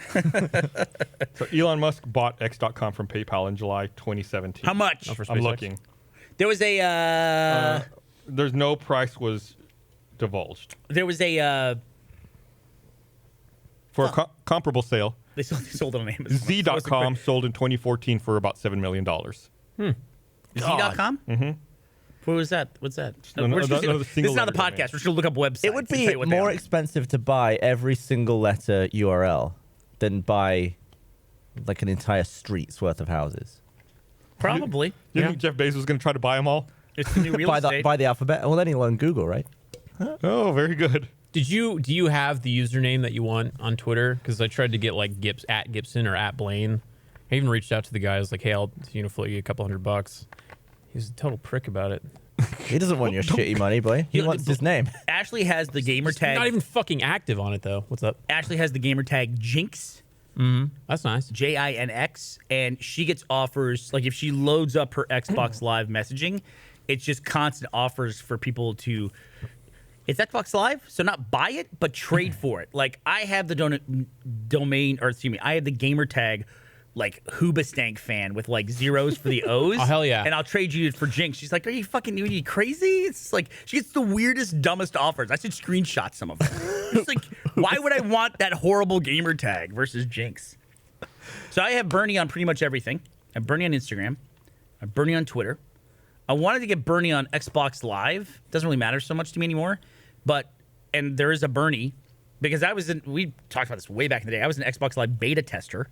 So Elon Musk bought X.com from PayPal in July 2017. How much? Oh, for I'm SpaceX. looking. There was a There's no price was divulged. there was a For a comparable sale, they sold it on Amazon. Z.com sold in 2014 for about $7 million. Z.com? Mm-hmm. What was that? What's that? No, We're just gonna- no, the this is single not the letter podcast. domain. We're just going to look up websites. It would and be tell you what they more are. expensive to buy every single letter URL than buy like an entire street's worth of houses. Probably. You think Jeff Bezos was going to try to buy them all? It's the new real Buy estate. the alphabet. Well, then he'll own Google, right? Oh, very good. Do you have the username that you want on Twitter? Because I tried to get like at Gibson or at Blaine. I even reached out to the guy. I was like, "Hey, I'll float you a couple $100." He's a total prick about it. He doesn't want your shitty money, boy. He wants his name. Ashley has the gamer He's tag. not even fucking active on it though. What's up? Ashley has the gamer tag Jinx, That's nice. JINX, and she gets offers. Like if she loads up her Xbox Live messaging, it's just constant offers for people to. It's Xbox Live, so not buy it, but trade for it. Like I have the domain, or excuse me, I have the gamer tag, like Hoobastank fan with like zeros for the O's. Oh, hell yeah. And I'll trade you for Jinx. She's like, are you crazy? It's like she gets the weirdest, dumbest offers. I should screenshot some of them. It's like, why would I want that horrible gamer tag versus Jinx? So I have Bernie on pretty much everything. I have Bernie on Instagram. I have Bernie on Twitter. I wanted to get Bernie on Xbox Live. Doesn't really matter so much to me anymore. And there is a Bernie, because we talked about this way back in the day. I was an Xbox Live beta tester,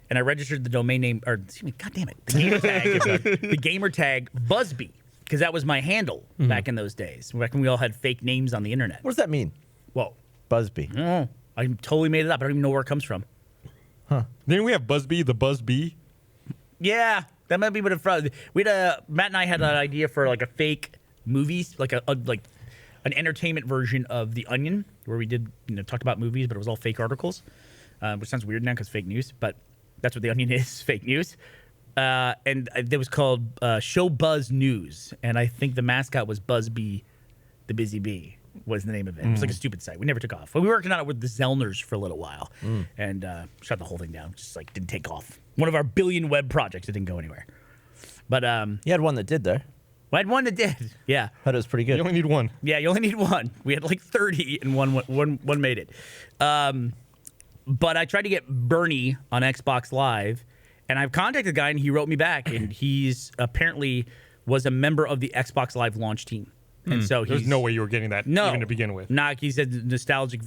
and I registered the domain name, or excuse me, God damn it, the gamer tag Busby, because that was my handle back in those days, back when we all had fake names on the internet. What does that mean? Whoa. Busby. Oh, I totally made it up. I don't even know where it comes from. Didn't we have Busby, the Busby? Yeah, that might be what it from. Matt and I had an idea for like a fake movies, like an entertainment version of The Onion, where we did talked about movies, but it was all fake articles, which sounds weird now because fake news, but that's what The Onion is, fake news. And it was called Show Buzz News, and I think the mascot was Busby, the Busy Bee was the name of it. It was like a stupid site. We never took off. But we worked on it with the Zellners for a little while, and shut the whole thing down. Just like didn't take off. One of our billion web projects that didn't go anywhere. But You had one that did, though. I had one that did. Yeah. Heard it was pretty You good. only need one. Yeah, you only need one. We had like 30 and one made it. But I tried to get Bernie on Xbox Live, and I've contacted the guy, and he wrote me back, and he's apparently was a member of the Xbox Live launch team. And so There's no way you were getting that even to begin with. He said nostalgic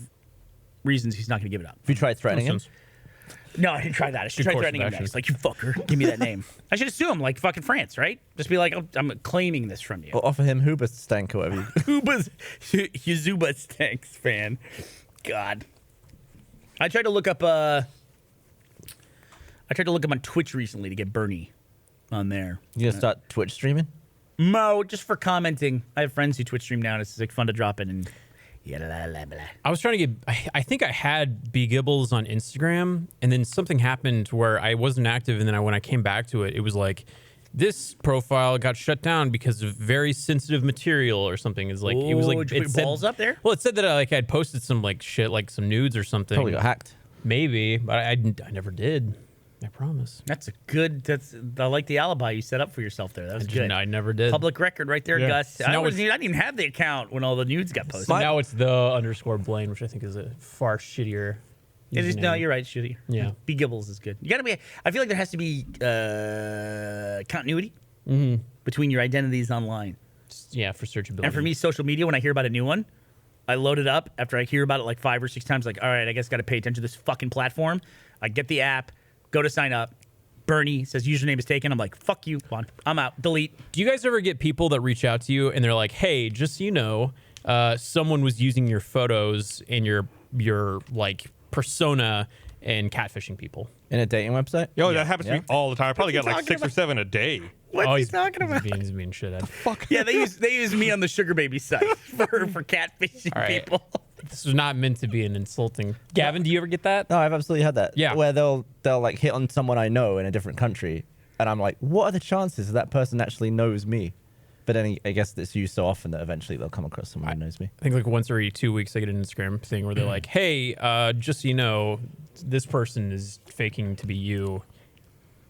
reasons he's not going to give it up. Have you tried threatening him? No, I didn't try that. I should try course threatening of him action. next. Like, you fucker, give me that name. I should assume, like fucking France, right? Just be like, I'm claiming this from you. Or offer him Hoobastank or whatever. Yuzuba Stanks fan. God. I tried to look up on Twitch recently to get Bernie on there. You gonna start Twitch streaming? Mo, just for commenting. I have friends who Twitch stream now, and it's like fun to drop in and I was trying to get. I think I had B Gibbles on Instagram, and then something happened where I wasn't active, and then when I came back to it, it was like this profile got shut down because of very sensitive material or something. Is like it was like did you put balls up there? Well, it said that I'd posted some like shit, like some nudes or something. Probably got hacked. Maybe, but I never did. I promise. I like the alibi you set up for yourself there. That was good. I never did. Public record right there, Yeah. Gus. So I now didn't even have the account when all the nudes got posted. So now it's the _Blaine, which I think is a far shittier. It is, no, username. you're right, Shooty. Yeah. B. Gibbles is good. You gotta be. I feel like there has to be continuity between your identities online. Yeah, for searchability. And for me, social media, when I hear about a new one, I load it up after I hear about it like 5 or 6 times. Like, all right, I guess got to pay attention to this fucking platform. I get the app, go to sign up. Bernie says username is taken. I'm like, fuck you. Come on, I'm out. Delete. Do you guys ever get people that reach out to you and they're like, "Hey, just so you know, someone was using your photos and your like persona and catfishing people"? In a dating website? Yo, that happens to me Yeah. all the time. I probably What's get he like 6 talking or 7 a day. What's he talking about? He's being shithead. Yeah, they use me on the sugar baby site for catfishing All right. people. This was not meant to be an insulting. Gavin, do you ever get that? No, I've absolutely had that. Yeah. Where they'll like hit on someone I know in a different country, and I'm like, what are the chances that that person actually knows me? But then I guess it's used so often that eventually they'll come across someone who knows me. I think like once every 2 weeks I get an Instagram thing where they're like, "Hey, just so you know, this person is faking to be you."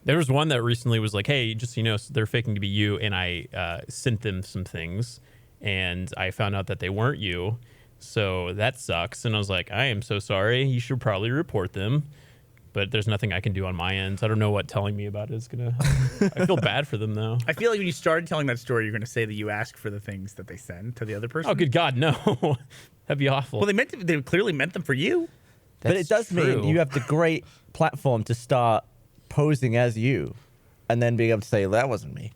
There was one that recently was like, "Hey, just so you know, they're faking to be you," and I sent them some things, and I found out that they weren't you, so that sucks. And I was like, "I am so sorry. You should probably report them." But there's nothing I can do on my end. I don't know what telling me about it is gonna. I feel bad for them though. I feel like when you started telling that story, you're going to say that you ask for the things that they send to the other person. Oh, good God, no! That'd be awful. Well, they clearly meant them for you. But it does mean true. you have the great platform to start posing as you, and then being able to say that wasn't me.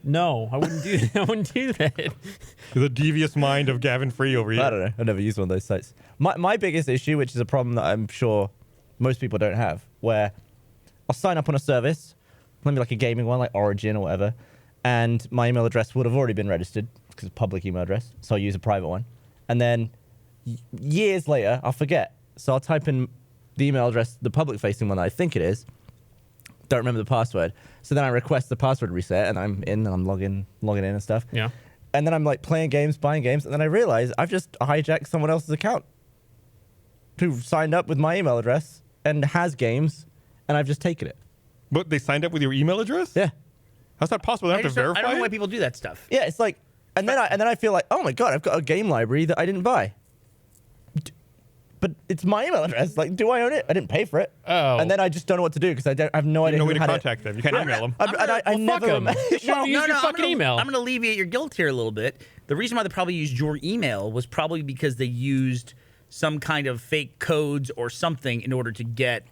No, I wouldn't do that. I wouldn't do that. The devious mind of Gavin Free over here. I don't know. I've never used one of those sites. My biggest issue, which is a problem that I'm sure most people don't have, where I'll sign up on a service, maybe like a gaming one, like Origin or whatever, and my email address would have already been registered because it's a public email address, so I'll use a private one. And then years later, I'll forget. So I'll type in the email address, the public-facing one that I think it is, don't remember the password. So then I request the password reset, and I'm in, and I'm logging in and stuff. Yeah. And then I'm like playing games, buying games, and then I realize I've just hijacked someone else's account who signed up with my email address and has games, and I've just taken it. But they signed up with your email address? Yeah. How's that possible? They I have to verify don't know why it? people do that stuff. Yeah, it's like, and then I feel like, oh my God, I've got a game library that I didn't buy. But it's my email address. Like, do I own it? I didn't pay for it. Oh. And then I just don't know what to do because I have no idea No who way to had contact them. You can't email them. I Well, fuck never 'em. You should've used your fucking email. I'm going to alleviate your guilt here a little bit. The reason why they probably used your email was probably because they used some kind of fake codes or something in order to get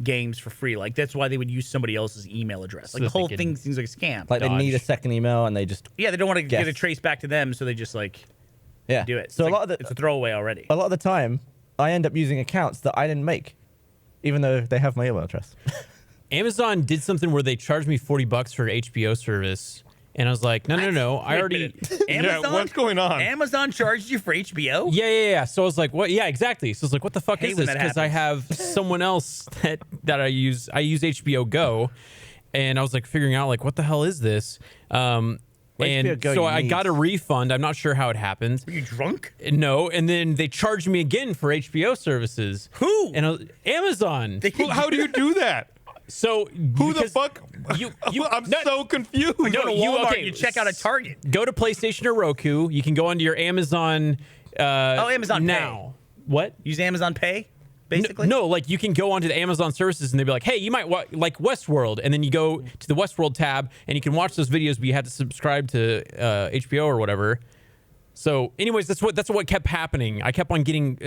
games for free. Like, that's why they would use somebody else's email address. So Like, the that they whole could- thing seems like a scam. Like, they need a Dodge. second email and they just, yeah, they don't want to get Guess. it traced back to them, so they just, like, yeah. do it. So It's a like- lot of it's a the, throwaway already. a lot of the time, I end up using accounts that I didn't make, even though they have my email address. Amazon did something where they charged me $40 for HBO service, and I was like, no. I Wait a already. minute. Yeah, what's going on? Amazon charged you for HBO? Yeah. So I was like, what? Yeah, exactly. So I was like, what the fuck Hate is when this? that Because I have someone else that I use. I use HBO Go, and I was like figuring out like what the hell is this? And HBO Go so you I need. got a refund. I'm not sure how it happened. Were you drunk? No, and then they charged me again for HBO services. Who? And I was, Amazon. How do you do that? So Who the because fuck? You, I'm no, so confused. You go to Walmart, okay, you check out at Target. Go to PlayStation or Roku. You can go onto your Amazon. Amazon now. What? Use Amazon Pay, basically? No, like you can go onto the Amazon services and they'll be like, hey, you might like Westworld. And then you go to the Westworld tab and you can watch those videos, but you have to subscribe to HBO or whatever. So anyways, that's what kept happening. I kept on getting,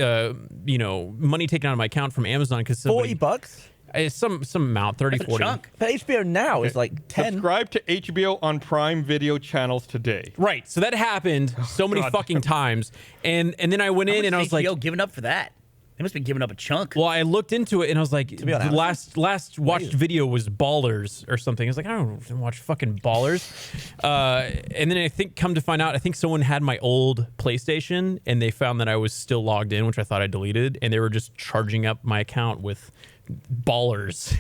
money taken out of my account from Amazon because $40? some amount, 30, That's a 40. chunk. But HBO now is like 10. Subscribe to HBO on Prime Video channels today. Right. So that happened so many God. fucking times. And then I went How in much and I was is like, HBO giving up for that? They must be giving up a chunk. well, I looked into it and I was like, be the on last watched video was Ballers or something. I was like, I don't watch fucking Ballers. And then I think, come to find out, I think someone had my old PlayStation and they found that I was still logged in, which I thought I deleted, and they were just charging up my account with Ballers.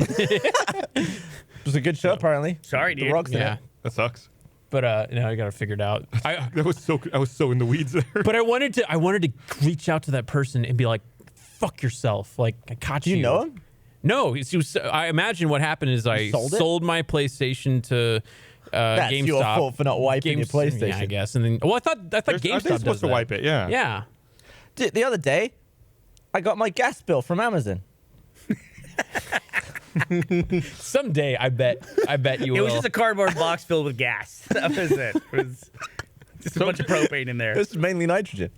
Just was a good show, apparently. Sorry, The dude. Rock's in Yeah. it. That sucks. But now I got to figure it out. I was so in the weeds there. But I wanted to reach out to that person and be like, "Fuck yourself!" Like I caught Do you know him? No, I imagine what happened is I sold it? sold my PlayStation to That's GameStop. your fault for not wiping your PlayStation. Yeah, I guess. And then, I thought I think GameStop you're does supposed to that. wipe it. Yeah. Yeah. Dude, the other day, I got my gas bill from Amazon. Someday, I bet you It will. was just a cardboard box filled with gas. That was it. It was just a bunch of propane in there. This is mainly nitrogen.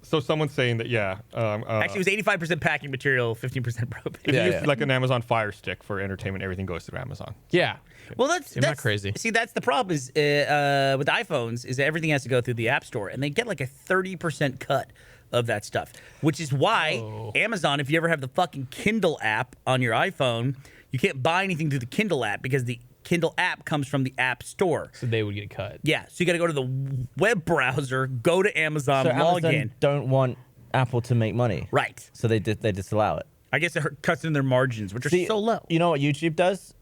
So someone's saying that Actually, it was 85% packing material, 15% propane. if you Yeah, use yeah. like an Amazon Fire Stick for entertainment, everything goes through Amazon. yeah. Well, that's not crazy. See, that's the problem is with iPhones is that everything has to go through the App Store, and they get like a 30% cut of that stuff, which is why Amazon, if you ever have the fucking Kindle app on your iPhone, you can't buy anything through the Kindle app because the Kindle app comes from the App Store. So they would get cut. Yeah, so you got to go to the web browser, go to Amazon, So log Amazon in. don't want Apple to make money. Right. So they disallow it. I guess it cuts in their margins, which are so low. You know what YouTube does?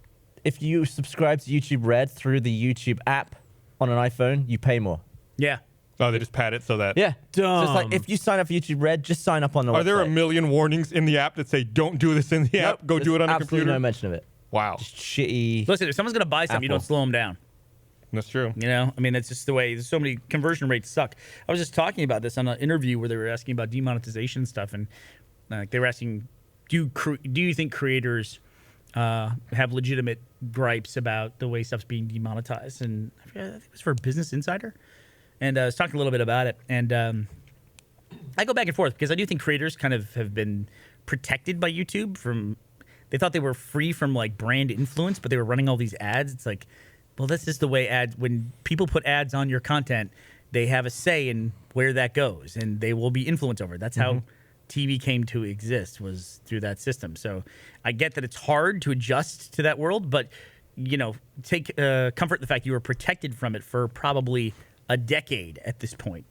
If you subscribe to YouTube Red through the YouTube app on an iPhone, you pay more. Yeah. Oh, they just pad it so that. Yeah. So it's like Dumb. if you sign up for YouTube Red, just sign up on the website. Are there a million warnings in the app that say don't do this in the app? Go do it on a absolutely computer. no mention of it. Wow, Just shitty. Listen, if someone's going to buy something, you Apple. don't slow them down. that's true. You know, I mean, that's just the way. There's so many conversion rates suck. I was just talking about this on an interview where they were asking about demonetization stuff, and they were asking, do you think creators have legitimate gripes about the way stuff's being demonetized? And I think it was for Business Insider, and I was talking a little bit about it, and I go back and forth because I do think creators kind of have been protected by YouTube from. They thought they were free from like brand influence, but they were running all these ads. It's like, well, that's just the way ads. When people put ads on your content, they have a say in where that goes, and they will be influenced over it. That's how TV came to exist, was through that system. So I get that it's hard to adjust to that world, but you know, take comfort in the fact you were protected from it for probably a decade at this point.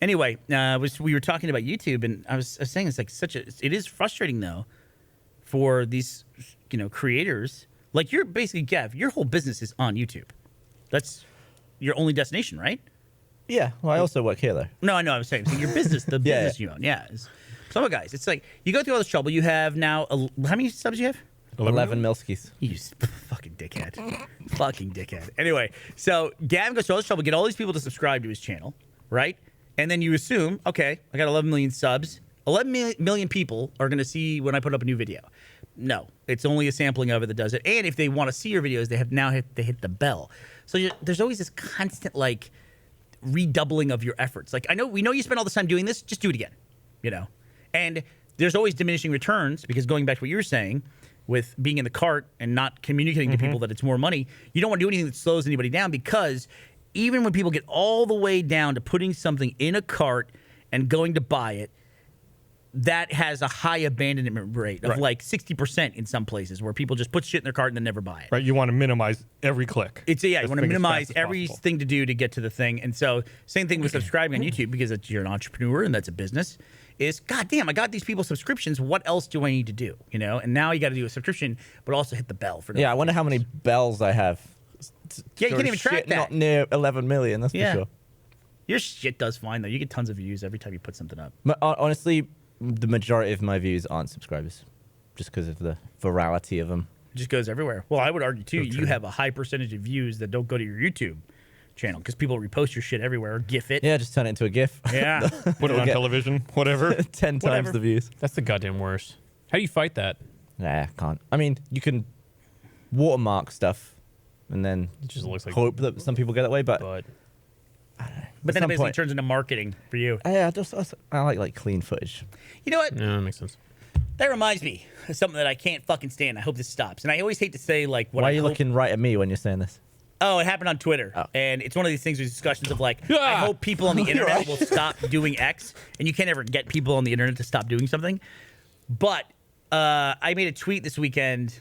Anyway, we were talking about YouTube, and I was saying it's like it is frustrating though for these creators. Like you're basically Gav, your whole business is on YouTube. That's your only destination, right? Yeah. Well, I also work here though. No, I know. I was saying so your business, the Yeah, business you own. Yeah. So guys, it's like you go through all this trouble. You have now how many subs you have? 11 Milskis. You fucking dickhead. Fucking dickhead. Anyway, so Gavin goes through all this trouble, get all these people to subscribe to his channel, right? And then you assume, okay, I got 11 million subs. 11 million people are going to see when I put up a new video. No, it's only a sampling of it that does it. And if they want to see your videos, they have now hit the bell. So there's always this constant like redoubling of your efforts. Like we know you spend all this time doing this, just do it again, And there's always diminishing returns because going back to what you were saying, with being in the cart and not communicating to people that it's more money, you don't want to do anything that slows anybody down, because even when people get all the way down to putting something in a cart and going to buy it, that has a high abandonment rate of like 60% in some places, where people just put shit in their cart and then never buy it. Right, you want to minimize every click. You want to minimize as fast as everything to do to get to the thing. And so same thing with subscribing on YouTube, because you're an entrepreneur and that's a business, is God damn, I got these people subscriptions. What else do I need to do? And now you got to do a subscription, but also hit the bell for Yeah, I wonder how many bells I have. Yeah, you can't even track Shit, that. Not near 11 million, that's Yeah. for sure. Your shit does fine though. You get tons of views every time you put something up. Honestly, the majority of my views aren't subscribers, just because of the virality of them. It just goes everywhere. Well, I would argue too, you have a high percentage of views that don't go to your YouTube channel because people repost your shit everywhere or GIF it. Yeah, just turn it into a GIF. Yeah. Put it on get- television, whatever. 10 Whatever. times the views. That's the goddamn worst. How do you fight that? Nah, can't. I mean, you can watermark stuff and then It just looks like hope that some people get that way, but but But then it some basically point- turns into marketing for you. I like clean footage. You know what? no, that makes sense. That reminds me of something that I can't fucking stand. I hope this stops. And I always hate to say like what Why I are you hope- looking right at me when you're saying this? Oh, it happened on Twitter. Oh. And it's one of these things with discussions of like, I Yeah. hope people on the internet right. will stop doing X. And you can't ever get people on the internet to stop doing something. But I made a tweet this weekend.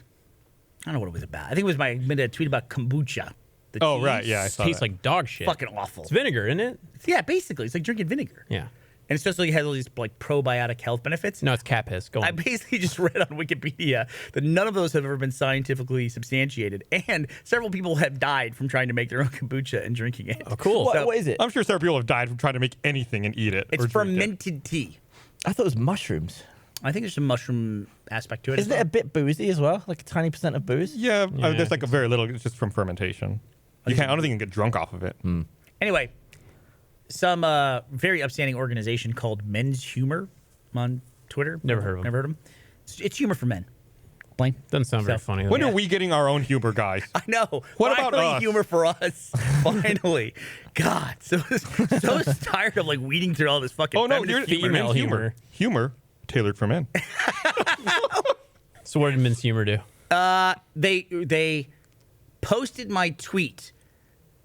I don't know what it was about. I think it was I made a tweet about kombucha. The Oh, cheese. right, yeah, I saw Tastes that. like dog shit. Fucking awful. It's vinegar, isn't it? Yeah, basically. It's like drinking vinegar. Yeah. and especially has all these like probiotic health benefits. No, it's cat piss. Go on. I basically just read on Wikipedia that none of those have ever been scientifically substantiated, and several people have died from trying to make their own kombucha and drinking it. Oh, cool. What is it? I'm sure several people have died from trying to make anything and eat it. It's or drink it. fermented tea. I thought it was mushrooms. I think there's a mushroom aspect to it. Isn't it a bit boozy as well? Like a tiny % of booze? Yeah, Yeah, there's like I a very little. It's just from fermentation. I don't think you can get drunk off of it. Anyway, some very upstanding organization called Men's Humor on Twitter. Never heard of 'em. Never heard of them. It's humor for men. Blaine. Doesn't sound very So- funny. though. When are we getting our own humor, guys? I know. What about Finally, us? humor for us? Finally, God, so tired of like weeding through all this fucking. Oh no, feminist you're humor. female men's humor. Humor tailored for men. So what did Men's Humor do? They posted my tweet,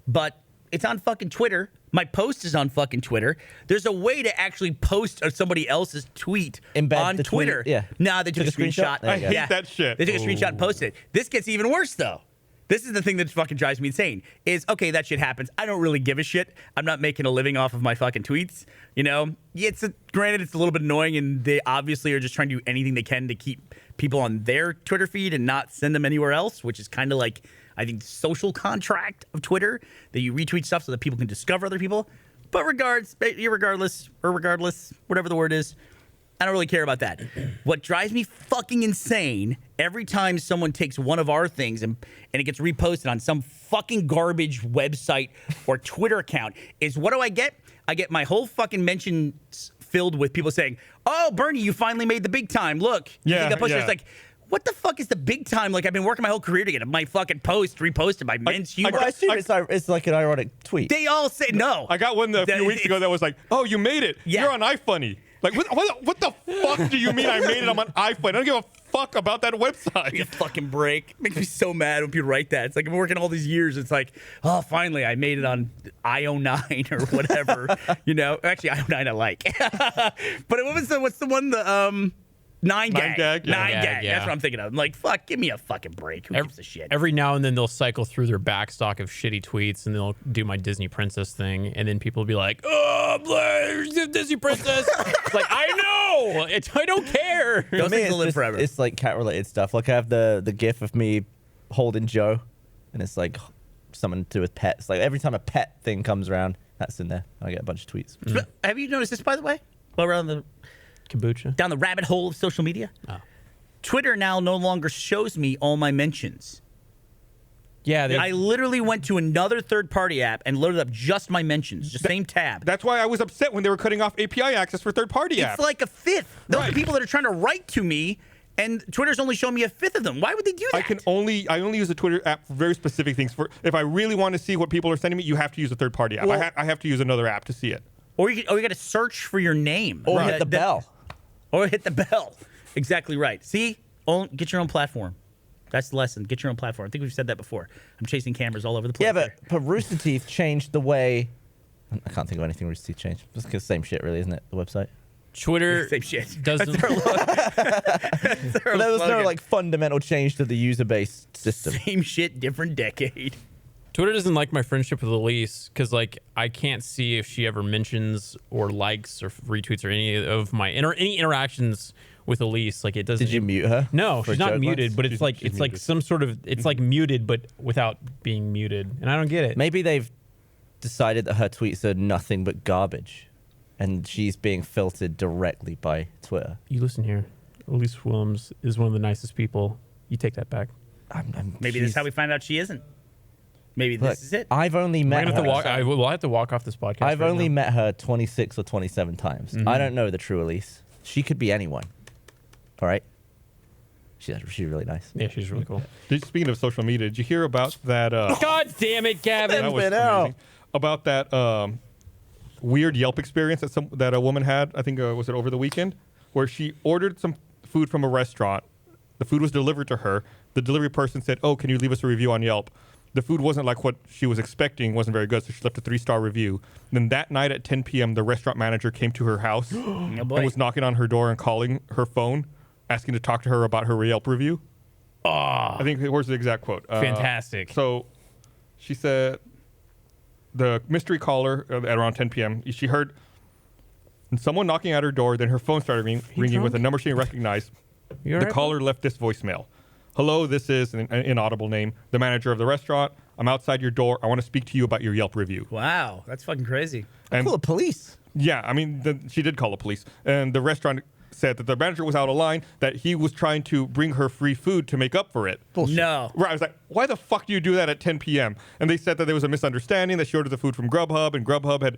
but it's on fucking Twitter. My post is on fucking Twitter. There's a way to actually post somebody else's tweet Embed on the tweet, Twitter. yeah. Nah, they took a screenshot. There I you go. hate that shit. They took a screenshot and posted it. This gets even worse though. This is the thing that fucking drives me insane. Is okay, that shit happens. I don't really give a shit. I'm not making a living off of my fucking tweets. You know, yeah, granted it's a little bit annoying, and they obviously are just trying to do anything they can to keep people on their Twitter feed and not send them anywhere else, which is kind of like I think the social contract of Twitter that you retweet stuff so that people can discover other people. But regardless, whatever the word is, I don't really care about that. What drives me fucking insane every time someone takes one of our things and it gets reposted on some fucking garbage website or Twitter account is what do I get? I get my whole fucking mentions filled with people saying, "Oh, Bernie, you finally made the big time. Look." You Yeah, think I posted? yeah. It's like, what the fuck is the big time? Like, I've been working my whole career to get my fucking post reposted by Men's Humor. I assume it's like an ironic tweet. They all say no. I got one a few weeks ago that was like, "Oh, you made it. Yeah. You're on iFunny." Like, what the fuck do you mean I made it? I'm on iFunny. I don't give a fuck about that Give me a website. fucking break. Makes me so mad when people write that. It's like I've been working all these years. It's like, oh, finally I made it on IO9 or whatever. You know, actually IO9 I like. But what's the one? The 9gag. 9gag, yeah. 9gag. Yeah. That's what I'm thinking of. I'm like, fuck, give me a fucking break. Who gives a shit? Every now and then they'll cycle through their back stock of shitty tweets and they'll do my Disney princess thing, and then people will be like, "Oh, Blair, Disney princess." It's like, I know, I don't care. Those For me, things will live just- forever. it's like cat related stuff. Like I have the gif of me holding Joe, and it's like something to do with pets. Like every time a pet thing comes around, that's in there. I get a bunch of tweets. Have you noticed this, by the way? While we're on Kombucha. down the rabbit hole of social media, Oh. Twitter now no longer shows me all my mentions. Yeah, I literally went to another third-party app and loaded up just my mentions, just same tab. That's why I was upset when they were cutting off API access for third-party apps. It's like a fifth. Those are Right. people that are trying to write to me, and Twitter's only showing me a fifth of them. Why would they do that? I only use the Twitter app for very specific things. For if I really want to see what people are sending me, you have to use a third-party app. Well- I have to use another app to see it. Or you got to search for your name. Or hit the bell. Or hit the bell. Exactly right. See? Get your own platform. That's the lesson. Get your own platform. I think we've said that before. I'm chasing cameras all over the place. Yeah, here. but Rooster Teeth changed the way. I can't think of anything Rooster Teeth changed. It's the same shit, really, isn't it? The website. Twitter Same shit. doesn't. That's their There was no slogan. like fundamental change to the user-based system. Same shit, different decade. Twitter doesn't like my friendship with Elise because like I can't see if she ever mentions or likes or retweets or any of my any interactions with Elise. Like it doesn't. Did you mute her? No, for she's not joke muted, ones? but it's She's like muted. some sort of it's like muted but without being muted, and I don't get it. Maybe they've decided that her tweets are nothing but garbage, and she's being filtered directly by Twitter. You listen here. Elise Williams is one of the nicest people. You take that back. Maybe this is how we find out she isn't. Maybe Look, this is it. I've only I'm met gonna have to her. walk. We'll have to walk off this podcast. I've right only now. met her 26 or 27 times. I don't know the true Elise. She could be anyone. All right. She's really nice. Yeah, she's really cool. Speaking of social media, did you hear about that? God damn it, Gavin! That was been out. amazing. About that weird Yelp experience that a woman had. I think was it over the weekend, where she ordered some food from a restaurant. The food was delivered to her. The delivery person said, "Oh, can you leave us a review on Yelp?" The food wasn't like what she was expecting. Wasn't very good, so she left a 3-star review. Then that night at 10 p.m., the restaurant manager came to her house Oh, and boy. was knocking on her door and calling her phone, asking to talk to her about her Yelp review. I think where's the exact quote? Fantastic. So she said the mystery caller at around 10 p.m. She heard and someone knocking at her door. Then her phone started ringing with a number she didn't recognize. You all The right, caller left this voicemail. Hello, this is an inaudible name, the manager of the restaurant. I'm outside your door. I want to speak to you about your Yelp review. Wow, that's fucking crazy. And Call the police. yeah, I mean, she did call the police. And the restaurant said that the manager was out of line, that he was trying to bring her free food to make up for it. No. Right, I was like, why the fuck do you do that at 10 p.m.? And they said that there was a misunderstanding, that she ordered the food from Grubhub, and Grubhub had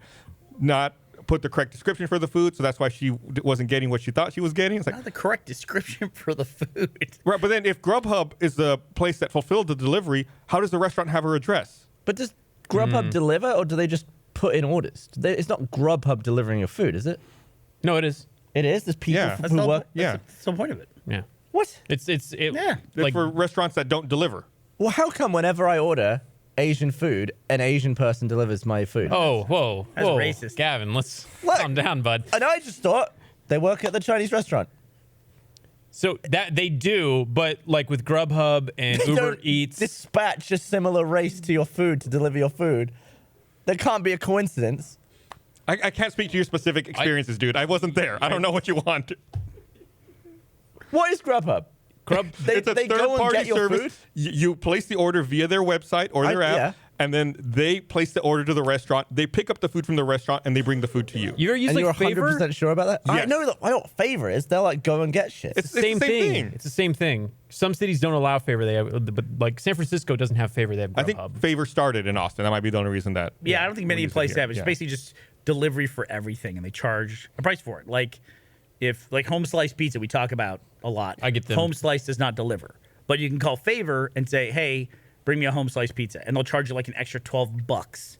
not put the correct description for the food, so that's why she wasn't getting what she thought she was getting. It's like, Not the correct description for the food. right, but then if Grubhub is the place that fulfilled the delivery, how does the restaurant have her address? But does Grubhub deliver, or do they just put in orders? It's not Grubhub delivering your food, is it? No, it is. It is. There's people Yeah. who work. Yeah. That's the point of it. Yeah. What? It's Yeah. It's like for restaurants that don't deliver. Well, how come whenever I order Asian food, an Asian person delivers my food? whoa, That's whoa, racist. Gavin, let's Look. calm down, bud. And I just thought they work at the Chinese restaurant. So that they do, but like with Grubhub and They Uber don't Eats, dispatch a similar race to your food to deliver your food. That can't be a coincidence. I can't speak to your specific experiences, dude. I wasn't there. I don't know what you want. What is Grubhub? They It's a go and third-party get your service. food? You place the order via their website or their app, yeah. and then they place the order to the restaurant. They pick up the food from the restaurant, and they bring the food to you. you ever use And like you're Favor? 100% sure about that? I Yes. know what Favor is. They're like, go and get shit. It's the same the same thing. It's the same thing. Some cities don't allow Favor. They have, but like San Francisco doesn't have Favor. They have Grubhub. I think Favor started in Austin. That might be the only reason that. Yeah, I don't think we're many using places here. have it. It's Yeah. basically just delivery for everything, and they charge a price for it. Like if like Home Slice Pizza, we talk about a lot. I get them. Home Slice does not deliver, but you can call Favor and say, "Hey, bring me a Home Slice Pizza," and they'll charge you like an extra $12.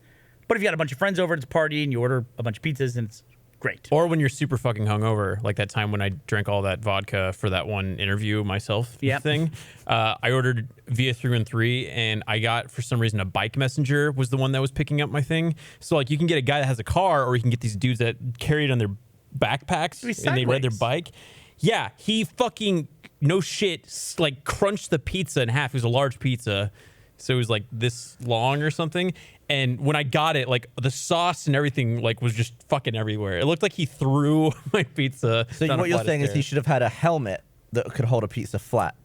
But if you got a bunch of friends over, it's a party, and you order a bunch of pizzas, and it's great. Or when you're super fucking hungover, like that time when I drank all that vodka for that one interview myself Yep. thing. I ordered via 313, and I got, for some reason, a bike messenger was the one that was picking up my thing. So like you can get a guy that has a car, or you can get these dudes that carry it on their backpacks It'd be and they ride their sideways. bike. Yeah, he fucking, no shit, like crunched the pizza in half. It was a large pizza. So it was like this long or something. And when I got it, like the sauce and everything like was just fucking everywhere. It looked like he threw my pizza. So down a what you're flight of saying is he stairs. should have had a helmet that could hold a pizza flat.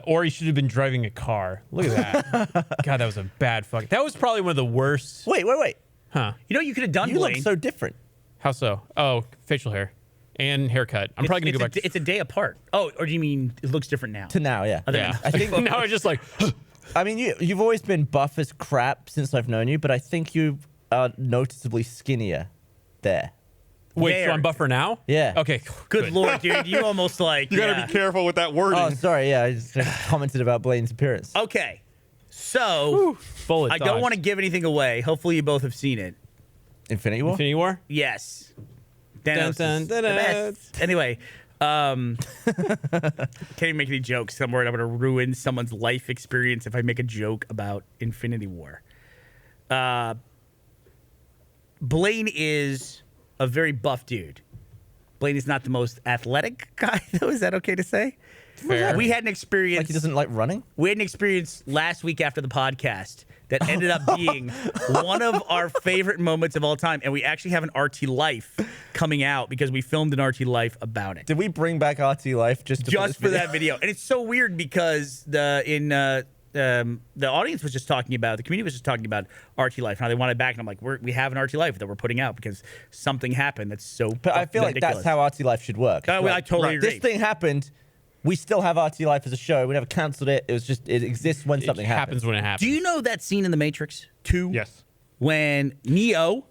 Or he should have been driving a car. Look at that. God, that was a bad fuck. That was probably one of the worst. Wait. Huh. You know, what you could have done, You look Blaine. so different. How so? Oh, facial hair and haircut. I'm probably going to go back. It's a day apart. Oh, or do you mean it looks different now? To now, yeah. Yeah. I think now it's just like, I mean, you've always been buff as crap since I've known you, but I think you are noticeably skinnier there. wait, There. so I'm buffer now? Yeah. Okay. Good lord, dude, you almost like You gotta be careful with that wording. Oh, sorry. Yeah, I just commented about Blaine's appearance. Okay, so Bullet I don't dodge. want to give anything away. Hopefully, you both have seen it. Infinity War? Infinity War? Yes. Dun, Thanos dun, is the dun, dun. best. Anyway, can't even make any jokes. I'm worried I'm going to ruin someone's life experience if I make a joke about Infinity War. Blaine is a very buff dude. Blaine is not the most athletic guy, though. Is that okay to say? Fair. We had an experience. Like he doesn't like running? We had an experience last week after the podcast that ended up being one of our favorite moments of all time. And we actually have an RT Life coming out because we filmed an RT Life about it. Did we bring back RT Life just to put this Just for video? that video. And it's so weird because the audience was just talking about, the community was just talking about RT Life, how they want it back. And I'm like, we have an RT Life that we're putting out because something happened that's so But I feel like ridiculous. that's how RT Life should work. I Like, totally agree. This thing happened. We still have RT Life as a show. We never canceled it. It was just, it exists when something it happens when it happens. Do you know that scene in The Matrix 2? Yes. When Neo,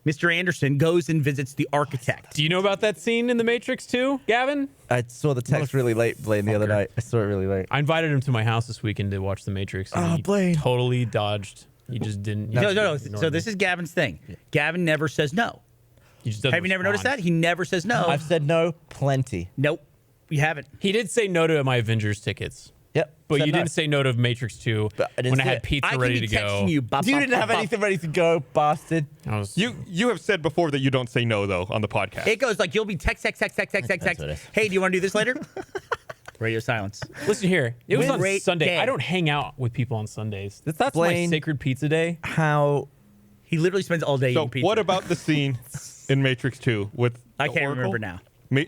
Mr. Anderson, goes and visits the architect. Do you know about that scene in The Matrix 2, Gavin? I saw the text really late, Blaine, the other night. I saw it really late. I invited him to my house this weekend to watch The Matrix. And Oh, he Blaine. totally dodged. He just didn't. he No. just ignored So me. this is Gavin's thing. Gavin never says no. He just doesn't Have you never noticed that? respond. He never says no. I've said no plenty. Nope. You haven't. He did say no to my Avengers tickets, Yep. but said you no. didn't say no to Matrix 2 But I didn't when I see had it. pizza I can ready be to go. texting you. Bop, You bop, didn't have bop, bop. anything ready to go, bastard. I was, You have said before that you don't say no though on the podcast. It goes like you'll be text. That's what it is. Hey, do you want to do this later? Radio silence. listen here. It was on Great Sunday. day. I don't hang out with people on Sundays. That's my Blaine. sacred pizza day. How He literally spends all day So eating pizza. what about the scene in Matrix 2 with I the can't Oracle. remember now.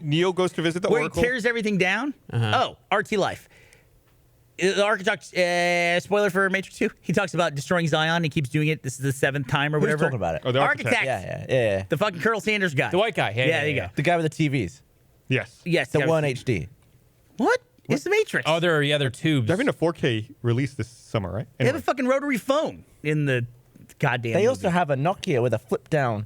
Neo goes to visit the Where Oracle. he tears everything down? Oh, RT Life. The architect, spoiler for Matrix 2, he talks about destroying Zion. He keeps doing it. This is the 7th time or Who's whatever. talking about it? Oh, the architect. Yeah. The fucking Colonel Sanders guy. The white guy. Yeah, there you go. The guy with the TVs Yes. Yes. that gotta weren't see- HD. What? It's the Matrix. Oh, they're tubes. They're having a 4K release this summer, right? They have Anyway. a fucking rotary phone in the goddamn They movie. also have a Nokia with a flip down.